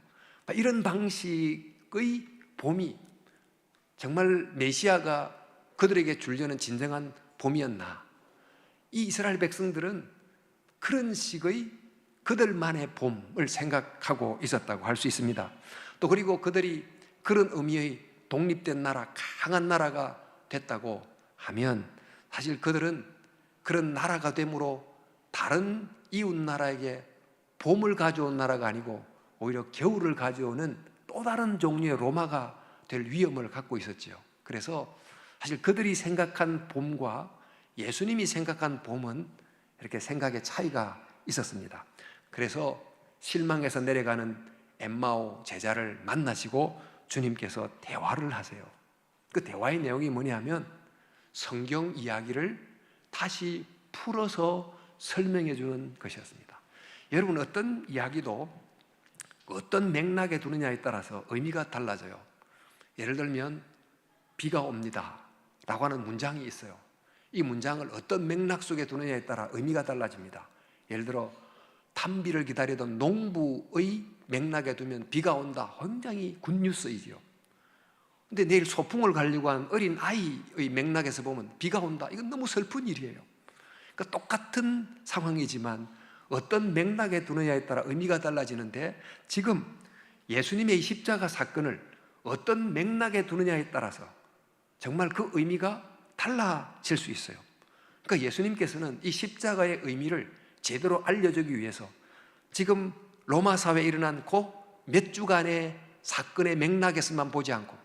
이런 방식의 봄이 정말 메시아가 그들에게 주려는 진정한 봄이었나? 이 이스라엘 백성들은 그런 식의 그들만의 봄을 생각하고 있었다고 할 수 있습니다. 또 그리고 그들이 그런 의미의 독립된 나라, 강한 나라가 됐다고 하면 사실 그들은 그런 나라가 됨으로 다른 이웃 나라에게 봄을 가져온 나라가 아니고 오히려 겨울을 가져오는 또 다른 종류의 로마가 될 위험을 갖고 있었죠. 그래서 사실 그들이 생각한 봄과 예수님이 생각한 봄은 이렇게 생각의 차이가 있었습니다. 그래서 실망해서 내려가는 엠마오 제자를 만나시고 주님께서 대화를 하세요. 그 대화의 내용이 뭐냐면 성경 이야기를 다시 풀어서 설명해 주는 것이었습니다. 여러분, 어떤 이야기도 어떤 맥락에 두느냐에 따라서 의미가 달라져요. 예를 들면 비가 옵니다 라고 하는 문장이 있어요. 이 문장을 어떤 맥락 속에 두느냐에 따라 의미가 달라집니다. 예를 들어 단비를 기다리던 농부의 맥락에 두면 비가 온다, 굉장히 굿뉴스이지요. 근데 내일 소풍을 가려고 하는 어린 아이의 맥락에서 보면 비가 온다, 이건 너무 슬픈 일이에요. 그러니까 똑같은 상황이지만 어떤 맥락에 두느냐에 따라 의미가 달라지는데, 지금 예수님의 이 십자가 사건을 어떤 맥락에 두느냐에 따라서 정말 그 의미가 달라질 수 있어요. 그러니까 예수님께서는 이 십자가의 의미를 제대로 알려주기 위해서 지금 로마 사회에 일어난 그 몇 주간의 사건의 맥락에서만 보지 않고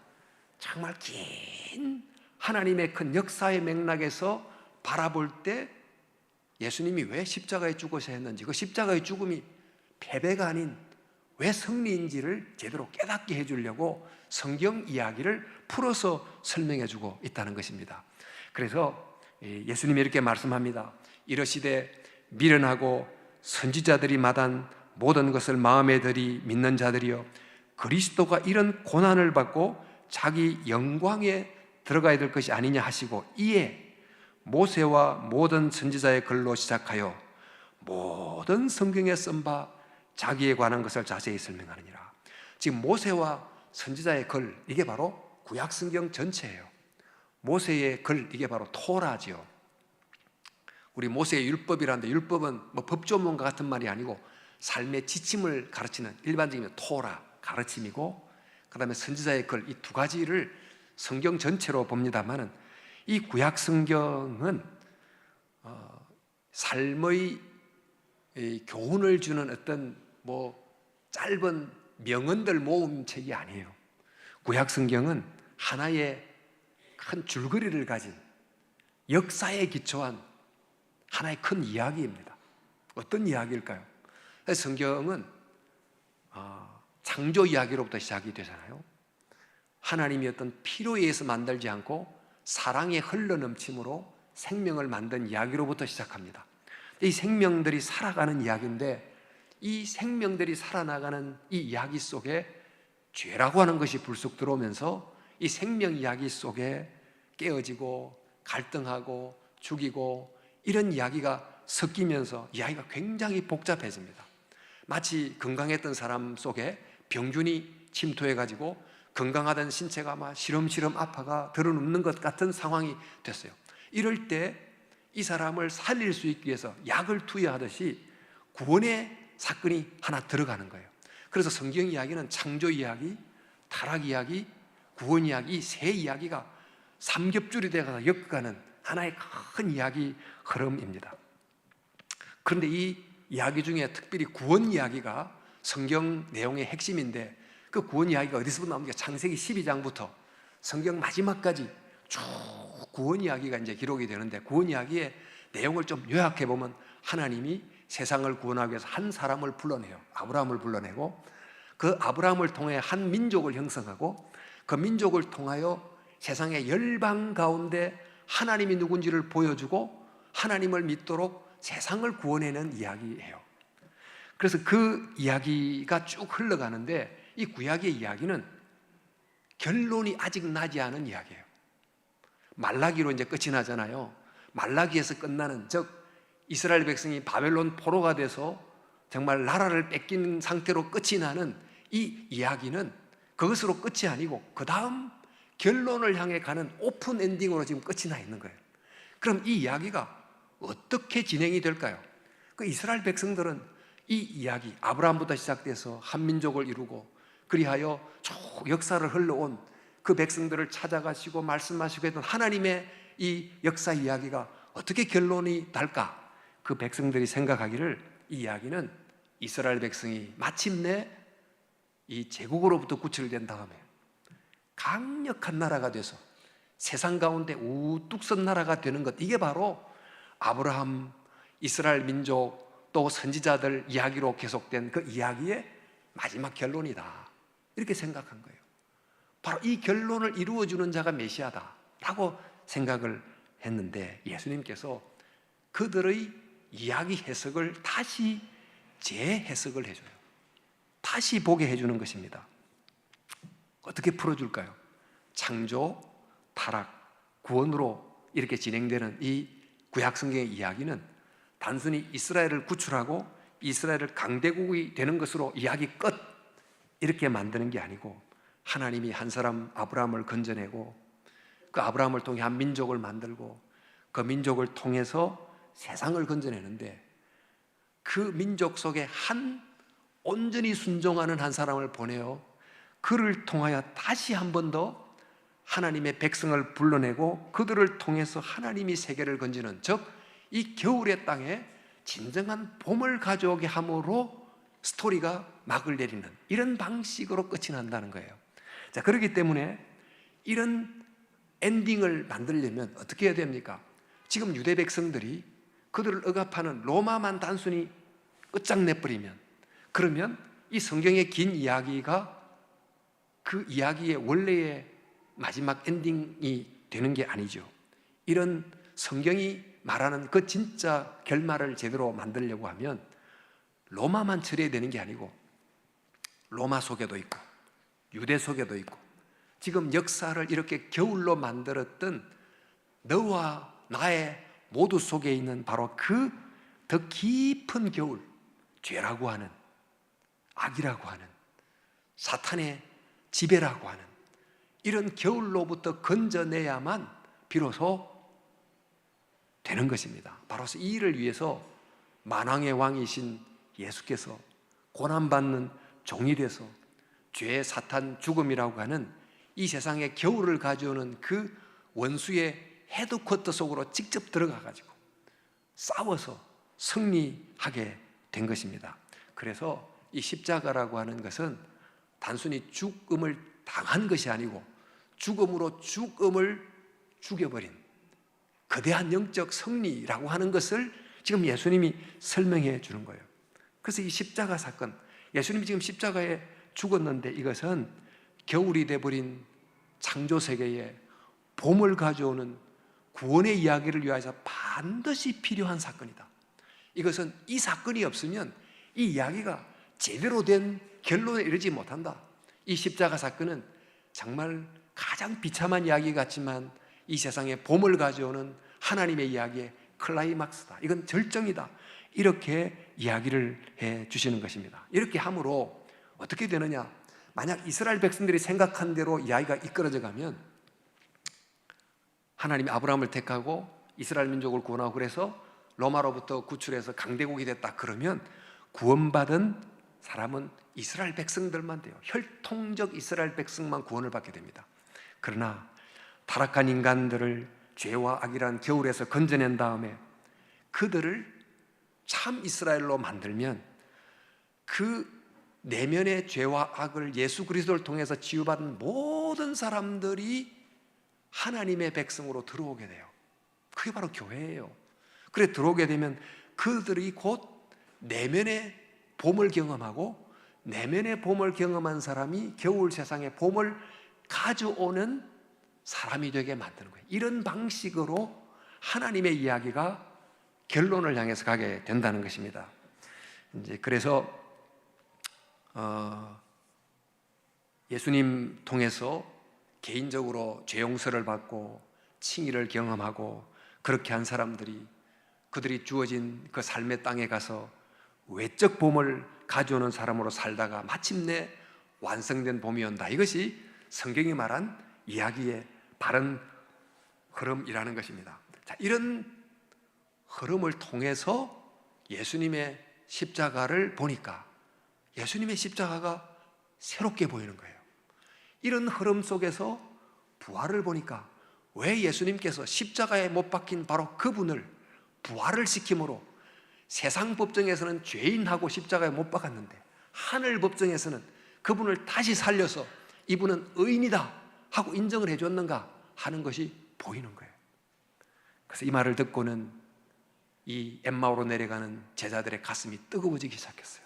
정말 긴 하나님의 큰 역사의 맥락에서 바라볼 때 예수님이 왜 십자가에 죽으셔야 했는지, 그 십자가의 죽음이 패배가 아닌 왜 승리인지를 제대로 깨닫게 해주려고 성경 이야기를 풀어서 설명해 주고 있다는 것입니다. 그래서 예수님이 이렇게 말씀합니다. 이러시되 미련하고 선지자들이 말한 모든 것을 마음에 들이 믿는 자들이여, 그리스도가 이런 고난을 받고 자기 영광에 들어가야 될 것이 아니냐 하시고, 이에 모세와 모든 선지자의 글로 시작하여 모든 성경에 쓴 바 자기에 관한 것을 자세히 설명하느니라. 지금 모세와 선지자의 글, 이게 바로 구약 성경 전체예요. 모세의 글, 이게 바로 토라지요. 우리 모세의 율법이라는데 율법은 뭐 법조문과 같은 말이 아니고 삶의 지침을 가르치는 일반적인 토라, 가르침이고, 그 다음에 선지자의 글, 이 두 가지를 성경 전체로 봅니다만은, 이 구약 성경은 삶의 이 교훈을 주는 어떤 뭐 짧은 명언들 모음 책이 아니에요. 구약 성경은 하나의 큰 줄거리를 가진 역사에 기초한 하나의 큰 이야기입니다. 어떤 이야기일까요? 성경은 창조 이야기로부터 시작이 되잖아요. 하나님이 어떤 필요에 의해서 만들지 않고 사랑의 흘러넘침으로 생명을 만든 이야기로부터 시작합니다. 이 생명들이 살아가는 이야기인데, 이 생명들이 살아나가는 이 이야기 속에 죄라고 하는 것이 불쑥 들어오면서 이 생명 이야기 속에 깨어지고 갈등하고 죽이고 이런 이야기가 섞이면서 이야기가 굉장히 복잡해집니다. 마치 건강했던 사람 속에 병균이 침투해가지고 건강하던 신체가 막 시름시름 아파가 드러눕는 것 같은 상황이 됐어요. 이럴 때 이 사람을 살릴 수 있기 위해서 약을 투여하듯이 구원의 사건이 하나 들어가는 거예요. 그래서 성경 이야기는 창조 이야기, 타락 이야기, 구원 이야기, 이 세 이야기가 삼겹줄이 되어서 엮어가는 하나의 큰 이야기 흐름입니다. 그런데 이 이야기 중에 특별히 구원 이야기가 성경 내용의 핵심인데, 그 구원 이야기가 어디서부터 나옵니까? 창세기 12장부터 성경 마지막까지 쭉 구원 이야기가 이제 기록이 되는데, 구원 이야기의 내용을 좀 요약해 보면 하나님이 세상을 구원하기 위해서 한 사람을 불러내요. 아브라함을 불러내고, 그 아브라함을 통해 한 민족을 형성하고, 그 민족을 통하여 세상의 열방 가운데 하나님이 누군지를 보여주고 하나님을 믿도록 세상을 구원해내는 이야기예요. 그래서 그 이야기가 쭉 흘러가는데, 이 구약의 이야기는 결론이 아직 나지 않은 이야기예요. 말라기로 이제 끝이 나잖아요. 말라기에서 끝나는, 즉 이스라엘 백성이 바벨론 포로가 돼서 정말 나라를 뺏긴 상태로 끝이 나는 이 이야기는 그것으로 끝이 아니고 그 다음 결론을 향해 가는 오픈 엔딩으로 지금 끝이 나 있는 거예요. 그럼 이 이야기가 어떻게 진행이 될까요? 그 이스라엘 백성들은 이 이야기, 아브라함부터 시작돼서 한 민족을 이루고 그리하여 쭉 역사를 흘러온 그 백성들을 찾아가시고 말씀하시고 했던 하나님의 이 역사 이야기가 어떻게 결론이 날까? 그 백성들이 생각하기를, 이 이야기는 이스라엘 백성이 마침내 이 제국으로부터 구출된 다음에 강력한 나라가 돼서 세상 가운데 우뚝 선 나라가 되는 것, 이게 바로 아브라함, 이스라엘 민족 또 선지자들 이야기로 계속된 그 이야기의 마지막 결론이다, 이렇게 생각한 거예요. 바로 이 결론을 이루어주는 자가 메시아다라고 생각을 했는데, 예수님께서 그들의 이야기 해석을 다시 재해석을 해줘요. 다시 보게 해주는 것입니다. 어떻게 풀어줄까요? 창조, 타락, 구원으로 이렇게 진행되는 이 구약 성경의 이야기는 단순히 이스라엘을 구출하고 이스라엘을 강대국이 되는 것으로 이야기 끝, 이렇게 만드는 게 아니고, 하나님이 한 사람 아브라함을 건져내고 그 아브라함을 통해 한 민족을 만들고 그 민족을 통해서 세상을 건져내는데, 그 민족 속에 한 온전히 순종하는 한 사람을 보내어 그를 통하여 다시 한 번 더 하나님의 백성을 불러내고 그들을 통해서 하나님이 세계를 건지는, 즉 이 겨울의 땅에 진정한 봄을 가져오게 함으로 스토리가 막을 내리는 이런 방식으로 끝이 난다는 거예요. 자, 그렇기 때문에 이런 엔딩을 만들려면 어떻게 해야 됩니까? 지금 유대 백성들이 그들을 억압하는 로마만 단순히 끝장내버리면, 그러면 이 성경의 긴 이야기가 그 이야기의 원래의 마지막 엔딩이 되는 게 아니죠. 이런 성경이 말하는 그 진짜 결말을 제대로 만들려고 하면 로마만 처리해야 되는 게 아니고 로마 속에도 있고 유대 속에도 있고, 지금 역사를 이렇게 겨울로 만들었던 너와 나의 모두 속에 있는 바로 그 더 깊은 겨울, 죄라고 하는, 악이라고 하는, 사탄의 지배라고 하는 이런 겨울로부터 건져내야만 비로소 되는 것입니다. 바로 이 일을 위해서 만왕의 왕이신 예수께서 고난받는 종이 돼서 죄, 사탄, 죽음이라고 하는 이 세상에 겨울을 가져오는 그 원수의 헤드쿼터 속으로 직접 들어가 가지고 싸워서 승리하게 된 것입니다. 그래서 이 십자가라고 하는 것은 단순히 죽음을 당한 것이 아니고 죽음으로 죽음을 죽여버린 거대한 영적 승리라고 하는 것을 지금 예수님이 설명해 주는 거예요. 그래서 이 십자가 사건, 예수님이 지금 십자가에 죽었는데 이것은 겨울이 돼버린 창조 세계에 봄을 가져오는 구원의 이야기를 위해서 반드시 필요한 사건이다. 이것은 이 사건이 없으면 이 이야기가 제대로 된 결론에 이르지 못한다. 이 십자가 사건은 정말 가장 비참한 이야기 같지만 이 세상에 봄을 가져오는 하나님의 이야기의 클라이막스다. 이건 절정이다. 이렇게 이야기를 해 주시는 것입니다. 이렇게 함으로 어떻게 되느냐? 만약 이스라엘 백성들이 생각한 대로 이야기가 이끌어져 가면 하나님이 아브라함을 택하고 이스라엘 민족을 구원하고 그래서 로마로부터 구출해서 강대국이 됐다 그러면 구원받은 사람은 이스라엘 백성들만 돼요. 혈통적 이스라엘 백성만 구원을 받게 됩니다. 그러나 타락한 인간들을 죄와 악이란 겨울에서 건져낸 다음에 그들을 참 이스라엘로 만들면 그 내면의 죄와 악을 예수 그리스도를 통해서 치유받은 모든 사람들이 하나님의 백성으로 들어오게 돼요. 그게 바로 교회예요. 그래 들어오게 되면 그들이 곧 내면의 봄을 경험하고 내면의 봄을 경험한 사람이 겨울 세상에 봄을 가져오는 사람이 되게 만드는 거예요. 이런 방식으로 하나님의 이야기가 결론을 향해서 가게 된다는 것입니다. 이제 그래서 예수님 통해서 개인적으로 죄 용서를 받고 칭의를 경험하고 그렇게 한 사람들이 그들이 주어진 그 삶의 땅에 가서 외적 봄을 가져오는 사람으로 살다가 마침내 완성된 봄이 온다. 이것이 성경이 말한 이야기의 바른 흐름이라는 것입니다. 자, 이런 흐름을 통해서 예수님의 십자가를 보니까 예수님의 십자가가 새롭게 보이는 거예요. 이런 흐름 속에서 부활을 보니까 왜 예수님께서 십자가에 못 박힌 바로 그분을 부활을 시킴으로 세상 법정에서는 죄인하고 십자가에 못 박았는데 하늘 법정에서는 그분을 다시 살려서 이분은 의인이다 하고 인정을 해줬는가 하는 것이 보이는 거예요. 그래서 이 말을 듣고는 이 엠마오로 내려가는 제자들의 가슴이 뜨거워지기 시작했어요.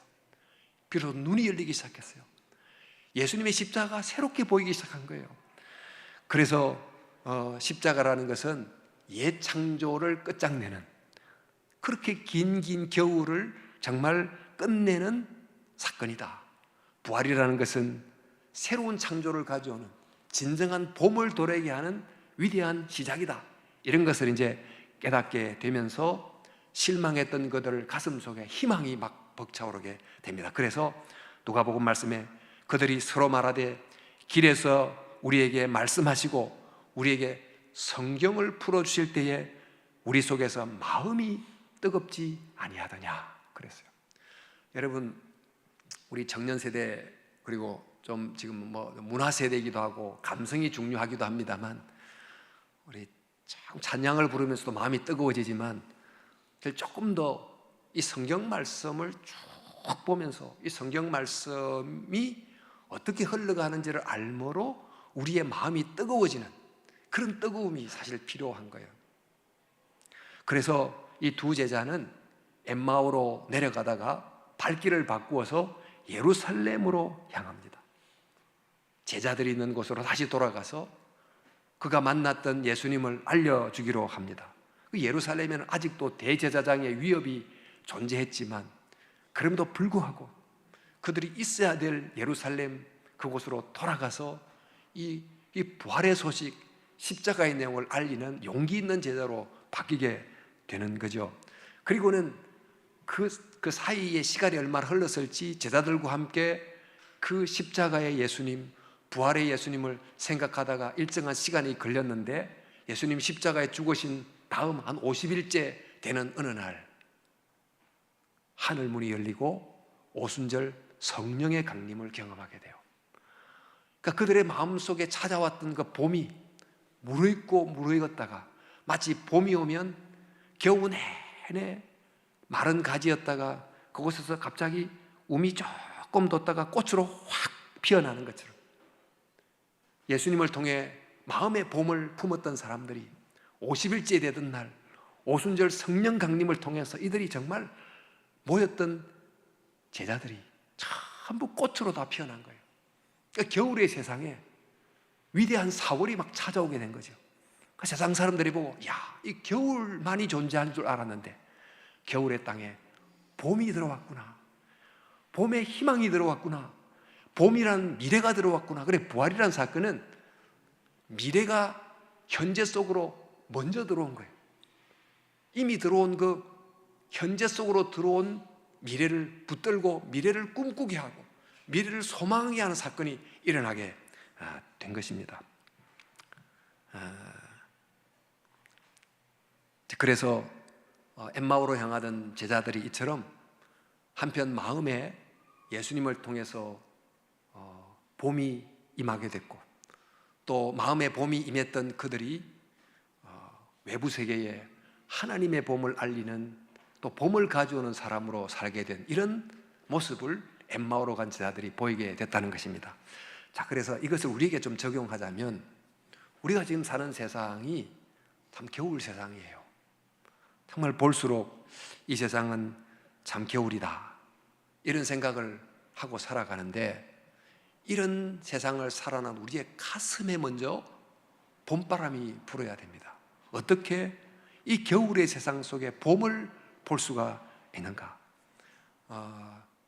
비로소 눈이 열리기 시작했어요. 예수님의 십자가가 새롭게 보이기 시작한 거예요. 그래서 십자가라는 것은 옛 창조를 끝장내는 그렇게 긴 겨울을 정말 끝내는 사건이다. 부활이라는 것은 새로운 창조를 가져오는 진정한 봄을 도래게 하는 위대한 시작이다. 이런 것을 이제 깨닫게 되면서 실망했던 그들 가슴 속에 희망이 막 벅차오르게 됩니다. 그래서 누가복음 말씀에 그들이 서로 말하되 길에서 우리에게 말씀하시고 우리에게 성경을 풀어주실 때에 우리 속에서 마음이 뜨겁지 아니하더냐 그랬어요. 여러분, 우리 청년 세대 그리고 좀 지금 뭐 문화 세대이기도 하고 감성이 중요하기도 합니다만 우리 참 찬양을 부르면서도 마음이 뜨거워지지만 조금 더 이 성경 말씀을 쭉 보면서 이 성경 말씀이 어떻게 흘러가는지를 알므로 우리의 마음이 뜨거워지는 그런 뜨거움이 사실 필요한 거예요. 그래서 이 두 제자는 엠마오로 내려가다가 발길을 바꾸어서 예루살렘으로 향합니다. 제자들이 있는 곳으로 다시 돌아가서 그가 만났던 예수님을 알려주기로 합니다. 그 예루살렘에는 아직도 대제사장의 위협이 존재했지만 그럼에도 불구하고 그들이 있어야 될 예루살렘 그곳으로 돌아가서 이 부활의 소식, 십자가의 내용을 알리는 용기 있는 제자로 바뀌게 되는 거죠. 그리고는 그 사이에 시간이 얼마나 흘렀을지 제자들과 함께 그 십자가의 예수님, 부활의 예수님을 생각하다가 일정한 시간이 걸렸는데 예수님 십자가에 죽으신 다음 한 50일째 되는 어느 날 하늘 문이 열리고 오순절 성령의 강림을 경험하게 돼요. 그러니까 그들의 마음속에 찾아왔던 그 봄이 무르익고 무르익었다가 마치 봄이 오면 겨우 내내 마른 가지였다가 그곳에서 갑자기 움이 조금 돋다가 꽃으로 확 피어나는 것처럼 예수님을 통해 마음의 봄을 품었던 사람들이 50일째 되던 날 오순절 성령 강림을 통해서 이들이 정말 모였던 제자들이 전부 꽃으로 다 피어난 거예요. 그러니까 겨울의 세상에 위대한 4월이 막 찾아오게 된 거죠. 그 세상 사람들이 보고 이 겨울만이 존재하는 줄 알았는데 겨울의 땅에 봄이 들어왔구나. 봄에 희망이 들어왔구나. 봄이란 미래가 들어왔구나. 그래, 부활이란 사건은 미래가 현재 속으로 먼저 들어온 거예요. 이미 들어온 그 현재 속으로 들어온 미래를 붙들고 미래를 꿈꾸게 하고 미래를 소망하게 하는 사건이 일어나게 된 것입니다. 그래서 엠마오로 향하던 제자들이 이처럼 한편 마음에 예수님을 통해서 봄이 임하게 됐고 또 마음에 봄이 임했던 그들이 외부 세계에 하나님의 봄을 알리는 또 봄을 가져오는 사람으로 살게 된 이런 모습을 엠마오로 간 제자들이 보이게 됐다는 것입니다. 자, 그래서 이것을 우리에게 좀 적용하자면 우리가 지금 사는 세상이 참 겨울 세상이에요. 정말 볼수록 이 세상은 참 겨울이다 이런 생각을 하고 살아가는데 이런 세상을 살아난 우리의 가슴에 먼저 봄바람이 불어야 됩니다. 어떻게 이 겨울의 세상 속에 봄을 볼 수가 있는가?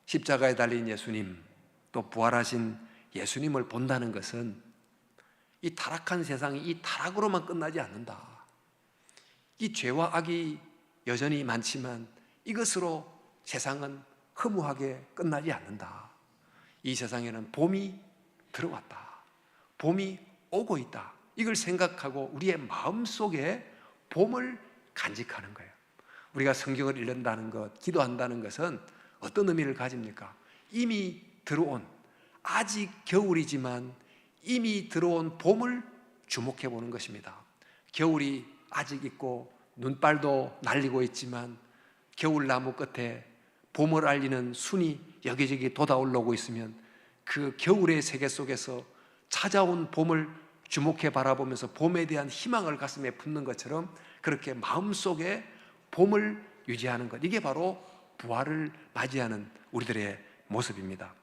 십자가에 달린 예수님 또 부활하신 예수님을 본다는 것은 이 타락한 세상이 이 타락으로만 끝나지 않는다. 이 죄와 악이 여전히 많지만 이것으로 세상은 허무하게 끝나지 않는다. 이 세상에는 봄이 들어왔다. 봄이 오고 있다. 이걸 생각하고 우리의 마음속에 봄을 간직하는 거예요. 우리가 성경을 읽는다는 것, 기도한다는 것은 어떤 의미를 가집니까? 이미 들어온, 아직 겨울이지만 이미 들어온 봄을 주목해 보는 것입니다. 겨울이 아직 있고 눈발도 날리고 있지만 겨울나무 끝에 봄을 알리는 순이 여기저기 돋아올라오고 있으면 그 겨울의 세계 속에서 찾아온 봄을 주목해 바라보면서 봄에 대한 희망을 가슴에 품는 것처럼 그렇게 마음속에 봄을 유지하는 것, 이게 바로 부활을 맞이하는 우리들의 모습입니다.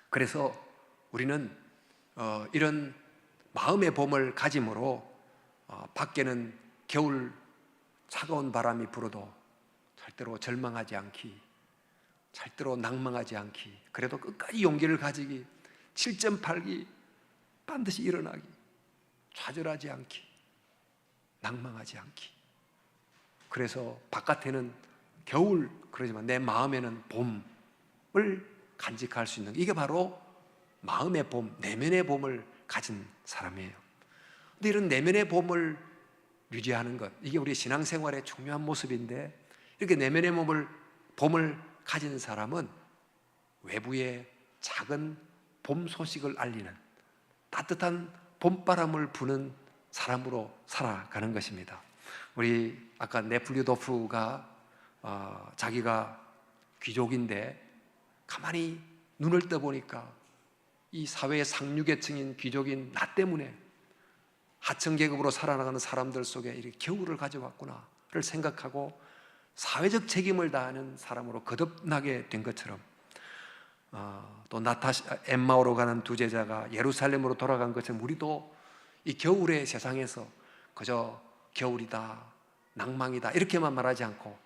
그래서 우리는 이런 마음의 봄을 가짐으로 밖에는 겨울 차가운 바람이 불어도 절대로 절망하지 않기, 절대로 낭망하지 않기, 그래도 끝까지 용기를 가지기, 7.8기 반드시 일어나기, 좌절하지 않기, 낭망하지 않기. 그래서 바깥에는 겨울 그러지만 내 마음에는 봄을 간직할 수 있는, 이게 바로 마음의 봄, 내면의 봄을 가진 사람이에요. 근데 이런 내면의 봄을 유지하는 것, 이게 우리 신앙생활의 중요한 모습인데, 이렇게 내면의 봄을 가진 사람은 외부에 작은 봄 소식을 알리는 따뜻한 봄바람을 부는 사람으로 살아가는 것입니다. 우리 아까 네플류도프가 자기가 귀족인데 가만히 눈을 떠보니까 이 사회의 상류계층인 귀족인 나 때문에 하층계급으로 살아나가는 사람들 속에 이렇게 겨울을 가져왔구나를 생각하고 사회적 책임을 다하는 사람으로 거듭나게 된 것처럼, 또 엠마오로 가는 두 제자가 예루살렘으로 돌아간 것처럼 우리도 이 겨울의 세상에서 그저 겨울이다, 낭망이다 이렇게만 말하지 않고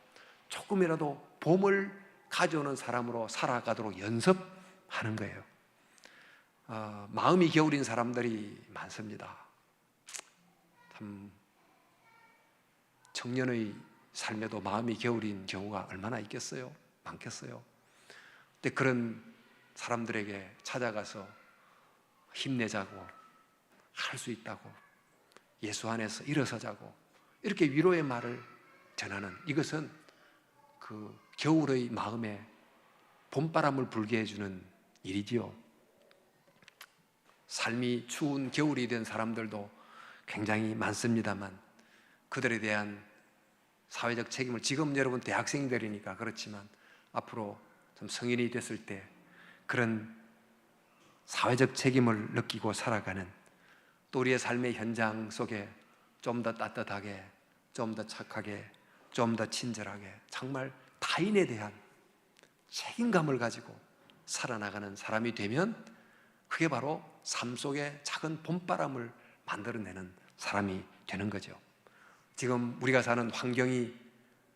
조금이라도 봄을 가져오는 사람으로 살아가도록 연습하는 거예요. 마음이 겨울인 사람들이 많습니다. 참 청년의 삶에도 마음이 겨울인 경우가 얼마나 있겠어요? 많겠어요. 근데 그런 사람들에게 찾아가서 힘내자고, 할 수 있다고, 예수 안에서 일어서자고 이렇게 위로의 말을 전하는, 이것은 그 겨울의 마음에 봄바람을 불게 해주는 일이지요. 삶이 추운 겨울이 된 사람들도 굉장히 많습니다만 그들에 대한 사회적 책임을, 지금 여러분 대학생들이니까 그렇지만 앞으로 좀 성인이 됐을 때 그런 사회적 책임을 느끼고 살아가는, 또 우리의 삶의 현장 속에 좀 더 따뜻하게, 좀 더 착하게, 좀 더 친절하게, 정말 타인에 대한 책임감을 가지고 살아나가는 사람이 되면 그게 바로 삶 속에 작은 봄바람을 만들어내는 사람이 되는 거죠. 지금 우리가 사는 환경이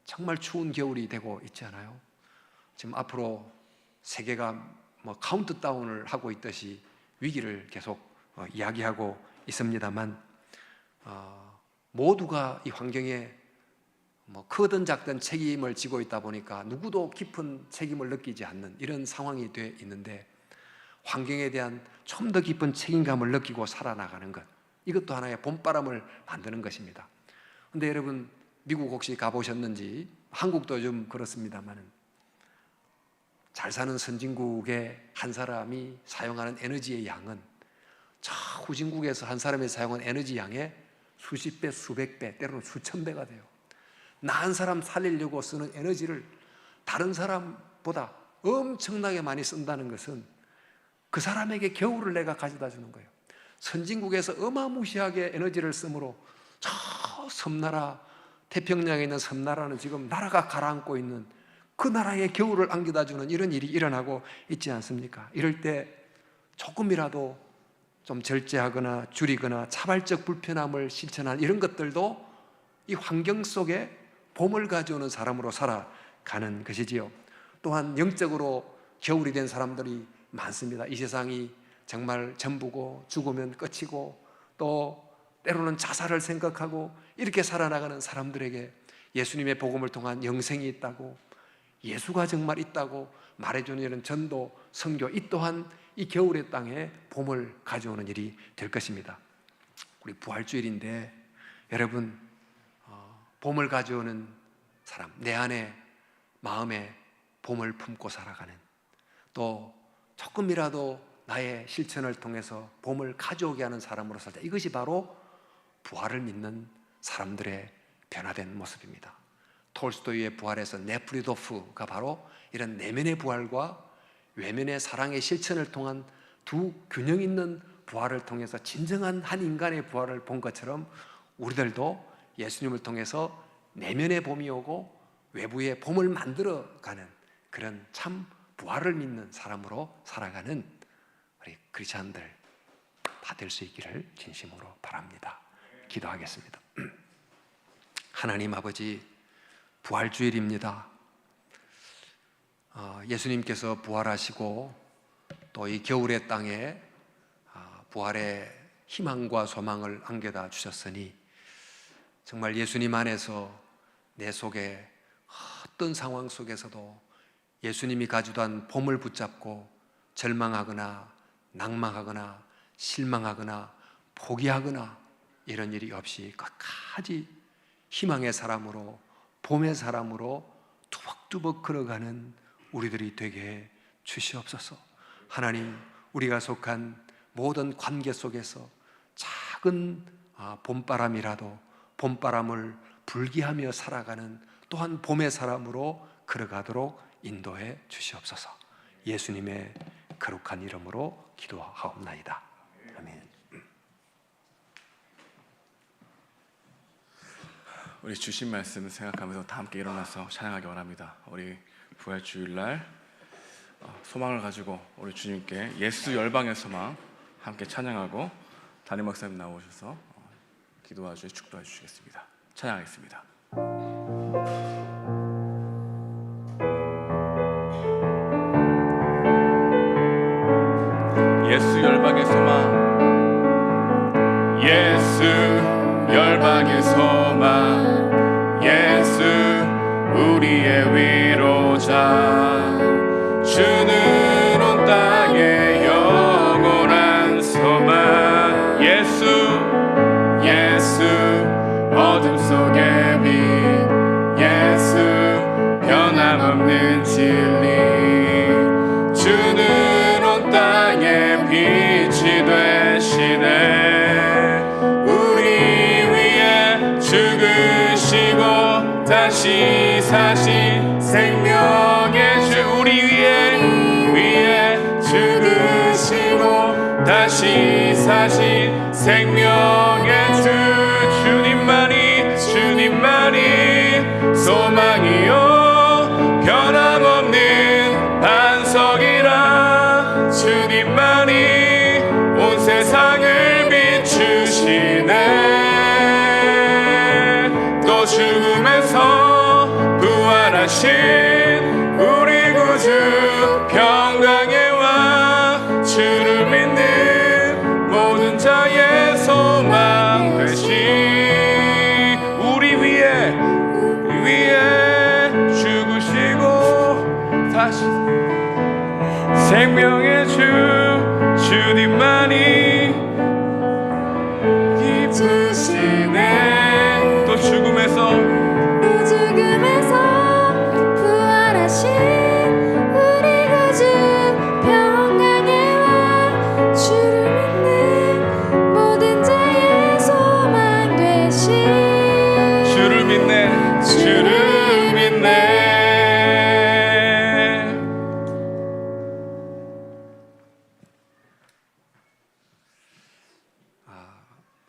정말 추운 겨울이 되고 있지 않아요? 지금 앞으로 세계가 카운트다운을 하고 있듯이 위기를 계속 이야기하고 있습니다만 모두가 이 환경에 크든 작든 책임을 지고 있다 보니까 누구도 깊은 책임을 느끼지 않는 이런 상황이 돼 있는데, 환경에 대한 좀 더 깊은 책임감을 느끼고 살아나가는 것, 이것도 하나의 봄바람을 만드는 것입니다. 그런데 여러분, 미국 혹시 가보셨는지, 한국도 좀 그렇습니다만 잘 사는 선진국의 한 사람이 사용하는 에너지의 양은 저 후진국에서 한 사람이 사용하는 에너지 양의 수십 배, 수백 배, 때로는 수천 배가 돼요. 나 한 사람 살리려고 쓰는 에너지를 다른 사람보다 엄청나게 많이 쓴다는 것은 그 사람에게 겨울을 내가 가져다 주는 거예요. 선진국에서 어마무시하게 에너지를 쓰므로 저 섬나라, 태평양에 있는 섬나라는 지금 나라가 가라앉고 있는 그 나라의 겨울을 안겨다 주는 이런 일이 일어나고 있지 않습니까? 이럴 때 조금이라도 좀 절제하거나 줄이거나 자발적 불편함을 실천한 이런 것들도 이 환경 속에 봄을 가져오는 사람으로 살아가는 것이지요. 또한 영적으로 겨울이 된 사람들이 많습니다. 이 세상이 정말 전부고 죽으면 끝이고 또 때로는 자살을 생각하고 이렇게 살아나가는 사람들에게 예수님의 복음을 통한 영생이 있다고, 예수가 정말 있다고 말해주는 이런 전도, 선교, 이 또한 이 겨울의 땅에 봄을 가져오는 일이 될 것입니다. 우리 부활주일인데 여러분, 봄을 가져오는 사람, 내 안에 마음에 봄을 품고 살아가는, 또 조금이라도 나의 실천을 통해서 봄을 가져오게 하는 사람으로 살자. 이것이 바로 부활을 믿는 사람들의 변화된 모습입니다. 톨스토이의 부활에서 네프리도프가 바로 이런 내면의 부활과 외면의 사랑의 실천을 통한 두 균형 있는 부활을 통해서 진정한 한 인간의 부활을 본 것처럼 우리들도 예수님을 통해서 내면의 봄이 오고 외부의 봄을 만들어가는 그런 참 부활을 믿는 사람으로 살아가는 우리 크리스찬들 다 될 수 있기를 진심으로 바랍니다. 기도하겠습니다. 하나님 아버지, 부활주일입니다. 예수님께서 부활하시고 또 이 겨울의 땅에 부활의 희망과 소망을 안겨다 주셨으니 정말 예수님 안에서 내 속에 어떤 상황 속에서도 예수님이 가져다 봄을 붙잡고 절망하거나 낭망하거나 실망하거나 포기하거나 이런 일이 없이 끝까지 희망의 사람으로, 봄의 사람으로 두벅두벅 걸어가는 우리들이 되게 주시옵소서. 하나님, 우리가 속한 모든 관계 속에서 작은 봄바람이라도 봄바람을 불기하며 살아가는 또한 봄의 사람으로 걸어가도록 인도해 주시옵소서. 예수님의 거룩한 이름으로 기도하옵나이다. 아멘. 우리 주신 말씀 생각하면서 다 함께 일어나서 찬양하기 원합니다. 우리 부활주일날 소망을 가지고 우리 주님께 예수 열방의 소망 함께 찬양하고 담임 목사님 나오셔서 기도해 주시고 축도해 주시겠습니다. 찬양하겠습니다. 예수 열방의 소망, 예수 열방의 소망, 예수 우리의 위로자, 주는 온 땅의 영원한 소망, 예수 사신 생명의 주 우리 위에 죽으시고 다시 사신 생명의 주 주님만이 소망이요 변함없는 반석이라 주님만이 온 세상을 비추시네 또 죽음에서 부활하신 우리 구주 평강의 왕 주를 믿는 모든 자의 소망 되신 우리 위에 죽으시고 다시 생명의 주 주님만이 기쁘시네 또 죽음에서 부활하신 우리 구주 평강의 왕 주를 믿는 모든 자의 소망 되신 주를 믿네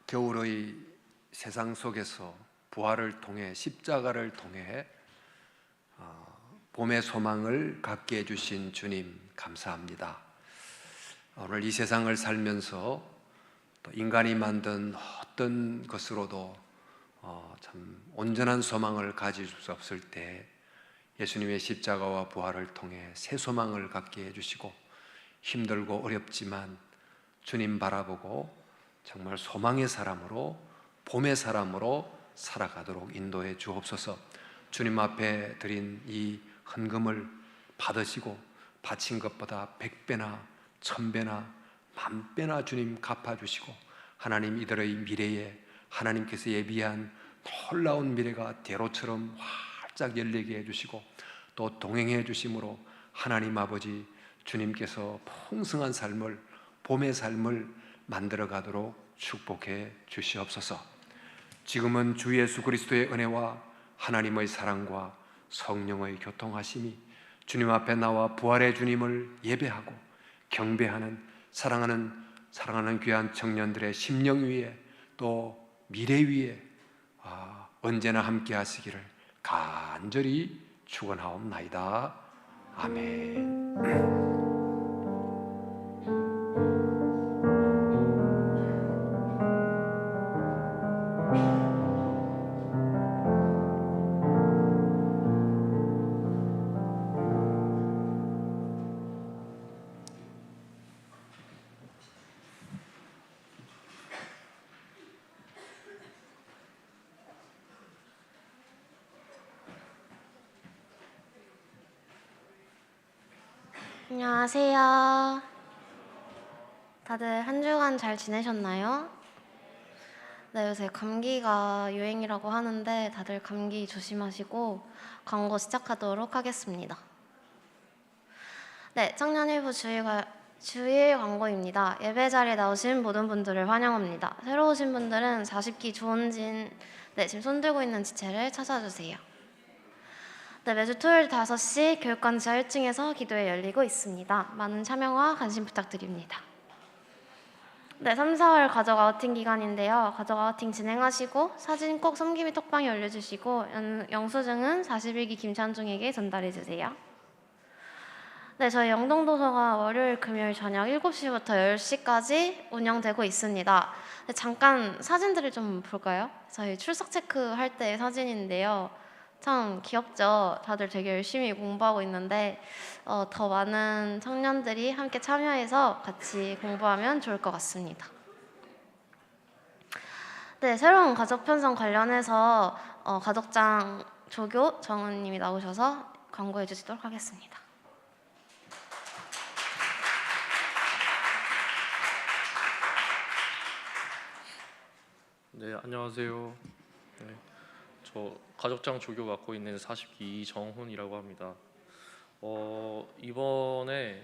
겨울의 세상 속에서 부활을 통해 십자가를 통해 봄의 소망을 갖게 해주신 주님 감사합니다. 오늘 이 세상을 살면서 또 인간이 만든 어떤 것으로도 참 온전한 소망을 가질 수 없을 때 예수님의 십자가와 부활을 통해 새 소망을 갖게 해주시고 힘들고 어렵지만 주님 바라보고 정말 소망의 사람으로 봄의 사람으로 살아가도록 인도해 주옵소서. 주님 앞에 드린 이 헌금을 받으시고 바친 것보다 100배나 1000배나 10,000배나 주님 갚아주시고 하나님 이들의 미래에 하나님께서 예비한 놀라운 미래가 대로처럼 활짝 열리게 해주시고 또 동행해 주심으로 하나님 아버지 주님께서 풍성한 삶을 봄의 삶을 만들어 가도록 축복해 주시옵소서. 지금은 주 예수 그리스도의 은혜와 하나님의 사랑과 성령의 교통하심이 주님 앞에 나와 부활의 주님을 예배하고 경배하는 사랑하는 귀한 청년들의 심령 위에 또 미래 위에 언제나 함께 하시기를 간절히 축원하옵나이다. 아멘. 안녕하세요. 다들 한 주간 잘 지내셨나요? 네, 요새 감기가 유행이라고 하는데 다들 감기 조심하시고 광고 시작하도록 하겠습니다. 네, 청년일부 주일 광고입니다. 예배 자리에 나오신 모든 분들을 환영합니다. 새로 오신 분들은 40기 조은진 지금 손들고 있는 지체를 찾아주세요. 네, 매주 토요일 5시 교육관 지하 1층에서 기도회 열리고 있습니다. 많은 참여와 관심 부탁드립니다. 네, 3, 4월 가족 아우팅 기간인데요. 가족 아우팅 진행하시고 사진 꼭 섬김이 톡방에 올려주시고 영수증은 41기 김찬중에게 전달해주세요. 네, 저희 영동도서가 월요일, 금요일 저녁 7시부터 10시까지 운영되고 있습니다. 네, 잠깐 사진들을 좀 볼까요? 저희 출석 체크할 때의 사진인데요. 참 귀엽죠? 다들 되게 열심히 공부하고 있는데 더 많은 청년들이 함께 참여해서 같이 공부하면 좋을 것 같습니다. 네, 새로운 가족 편성 관련해서 가족장 조교 정은님이 나오셔서 광고해 주시도록 하겠습니다. 네, 안녕하세요. 네, 저 가족장 조교 맡고 있는 40기 이정훈이라고 합니다. 이번에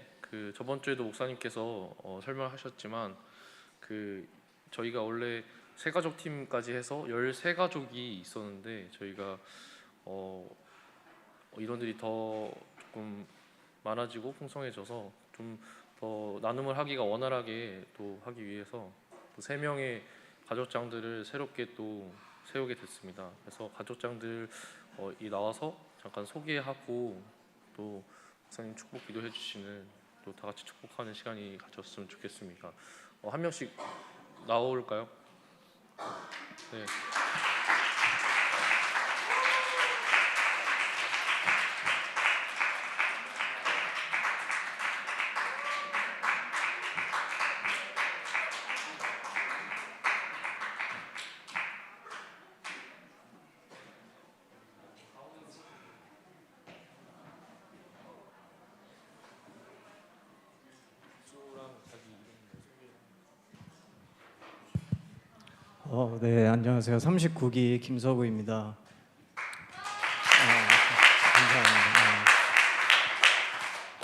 저번 주에도 목사님께서 설명하셨지만 저희가 원래 세가족 팀까지 해서 13가족이 있었는데 저희가 인원들이 더 조금 많아지고 풍성해져서 좀 더 나눔을 하기가 원활하게 또 하기 위해서 또 3명의 가족장들을 새롭게 또 세우게 됐습니다. 그래서 가족장들 이 나와서 잠깐 소개하고 또 목사님 축복 기도해 주시는 또 다 같이 축복하는 시간이 가졌으면 좋겠습니다. 한 명씩 나올까요? 네. 네, 안녕하세요. 39기 김서구입니다.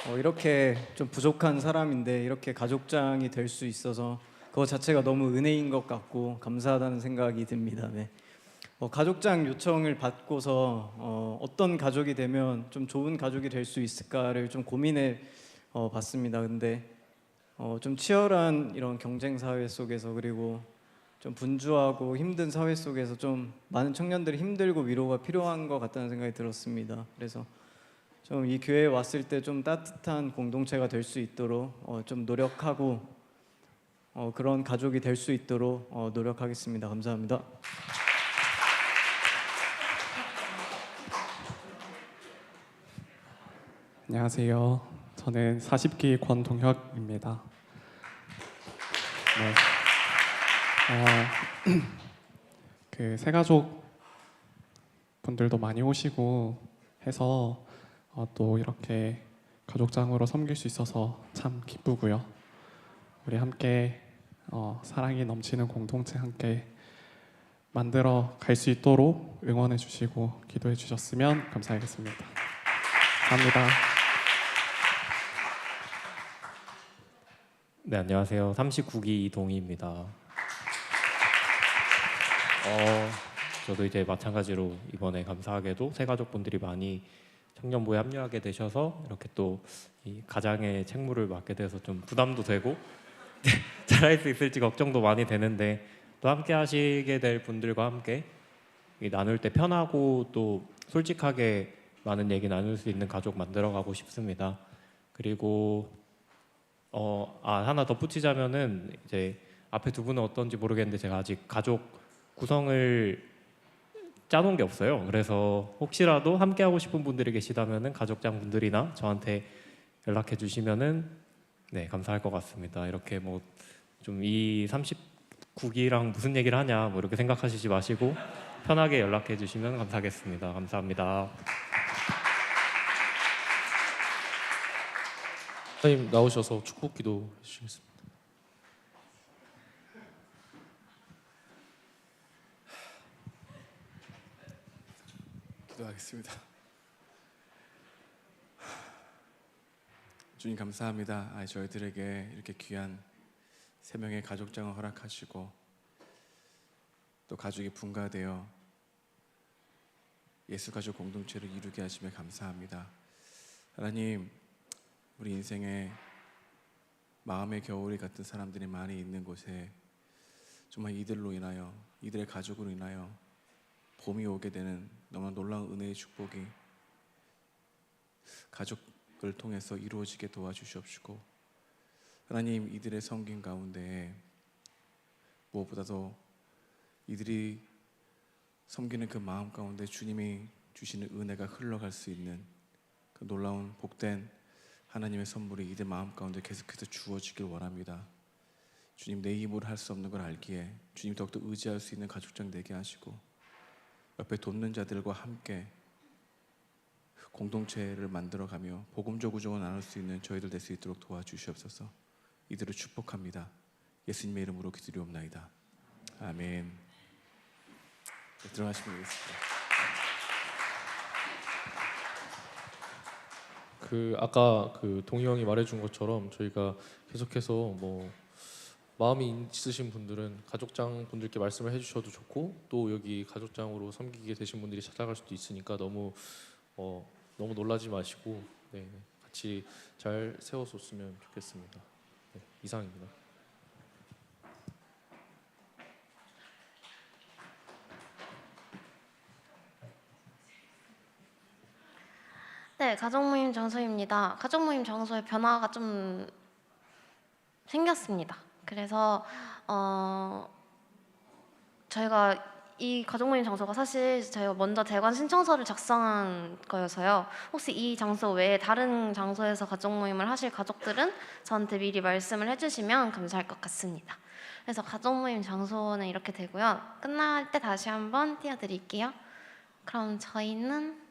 감사합니다. 이렇게 좀 부족한 사람인데 이렇게 가족장이 될 수 있어서 그거 자체가 너무 은혜인 것 같고 감사하다는 생각이 듭니다. 네. 가족장 요청을 받고서 어떤 가족이 되면 좀 좋은 가족이 될 수 있을까를 좀 고민해 봤습니다. 근데 좀 치열한 이런 경쟁 사회 속에서 그리고 좀 분주하고 힘든 사회 속에서 좀 많은 청년들이 힘들고 위로가 필요한 것 같다는 생각이 들었습니다. 그래서 좀 이 교회에 왔을 때 좀 따뜻한 공동체가 될 수 있도록 좀 노력하고 그런 가족이 될 수 있도록 노력하겠습니다. 감사합니다. 안녕하세요. 저는 40기 권동혁입니다. 네. 그 새가족 분들도 많이 오시고 해서 또 이렇게 가족장으로 섬길 수 있어서 참 기쁘고요. 우리 함께 사랑이 넘치는 공동체 함께 만들어 갈 수 있도록 응원해 주시고 기도해 주셨으면 감사하겠습니다. 감사합니다. 네, 안녕하세요. 39기 이동희입니다. 저도 이제 마찬가지로 이번에 감사하게도 새가족분들이 많이 청년부에 합류하게 되셔서 이렇게 또 이 가장의 책무를 맡게 돼서 좀 부담도 되고 잘할 수 있을지 걱정도 많이 되는데 또 함께 하시게 될 분들과 함께 나눌 때 편하고 또 솔직하게 많은 얘기 나눌 수 있는 가족 만들어가고 싶습니다. 그리고 하나 덧붙이자면은 이제 앞에 두 분은 어떤지 모르겠는데 제가 아직 가족 구성을 짜놓은 게 없어요. 그래서 혹시라도 함께 하고 싶은 분들이 계시다면은 가족장 분들이나 저한테 연락해 주시면은 네, 감사할 것 같습니다. 이렇게 뭐 좀 이 39기랑 무슨 얘기를 하냐 뭐 이렇게 생각하시지 마시고 편하게 연락해 주시면 감사하겠습니다. 감사합니다. 목사님 나오셔서 축복 기도해 주시겠습니다. 기도하겠습니다. 주님 감사합니다. 저희들에게 이렇게 귀한 3명의 가족장을 허락하시고 또 가족이 분가되어 예수가족 공동체를 이루게 하시며 감사합니다. 하나님, 우리 인생에 마음의 겨울이 같은 사람들이 많이 있는 곳에 정말 이들로 인하여 이들의 가족으로 인하여 봄이 오게 되는 너무나 놀라운 은혜의 축복이 가족을 통해서 이루어지게 도와주시옵시고 하나님, 이들의 섬김 가운데 무엇보다도 이들이 섬기는 그 마음 가운데 주님이 주시는 은혜가 흘러갈 수 있는 그 놀라운 복된 하나님의 선물이 이들 마음 가운데 계속해서 주어지길 원합니다. 주님, 내 힘으로 할 수 없는 걸 알기에 주님 더욱더 의지할 수 있는 가족장 되게 하시고 옆에 돕는 자들과 함께 공동체를 만들어가며 복음적 우정을 나눌 수 있는 저희들 될 수 있도록 도와주시옵소서. 이들을 축복합니다. 예수님의 이름으로 기도리옵나이다. 아멘. 네, 들어가시면 되겠습니다. 아까 동희 형이 말해준 것처럼 저희가 계속해서 뭐 마음이 있으신 분들은 가족장 분들께 말씀을 해주셔도 좋고 또 여기 가족장으로 섬기게 되신 분들이 찾아갈 수도 있으니까 너무 너무 놀라지 마시고 네, 같이 잘 세워줬으면 좋겠습니다. 네, 이상입니다. 네, 가족 모임 장소입니다. 가족 모임 장소에 변화가 좀 생겼습니다. 그래서 저희가 이 가족 모임 장소가 사실 저희가 먼저 대관 신청서를 작성한 거여서요. 혹시 이 장소 외에 다른 장소에서 가족 모임을 하실 가족들은 저한테 미리 말씀을 해주시면 감사할 것 같습니다. 그래서 가족 모임 장소는 이렇게 되고요. 끝날 때 다시 한번 띄워드릴게요. 그럼 저희는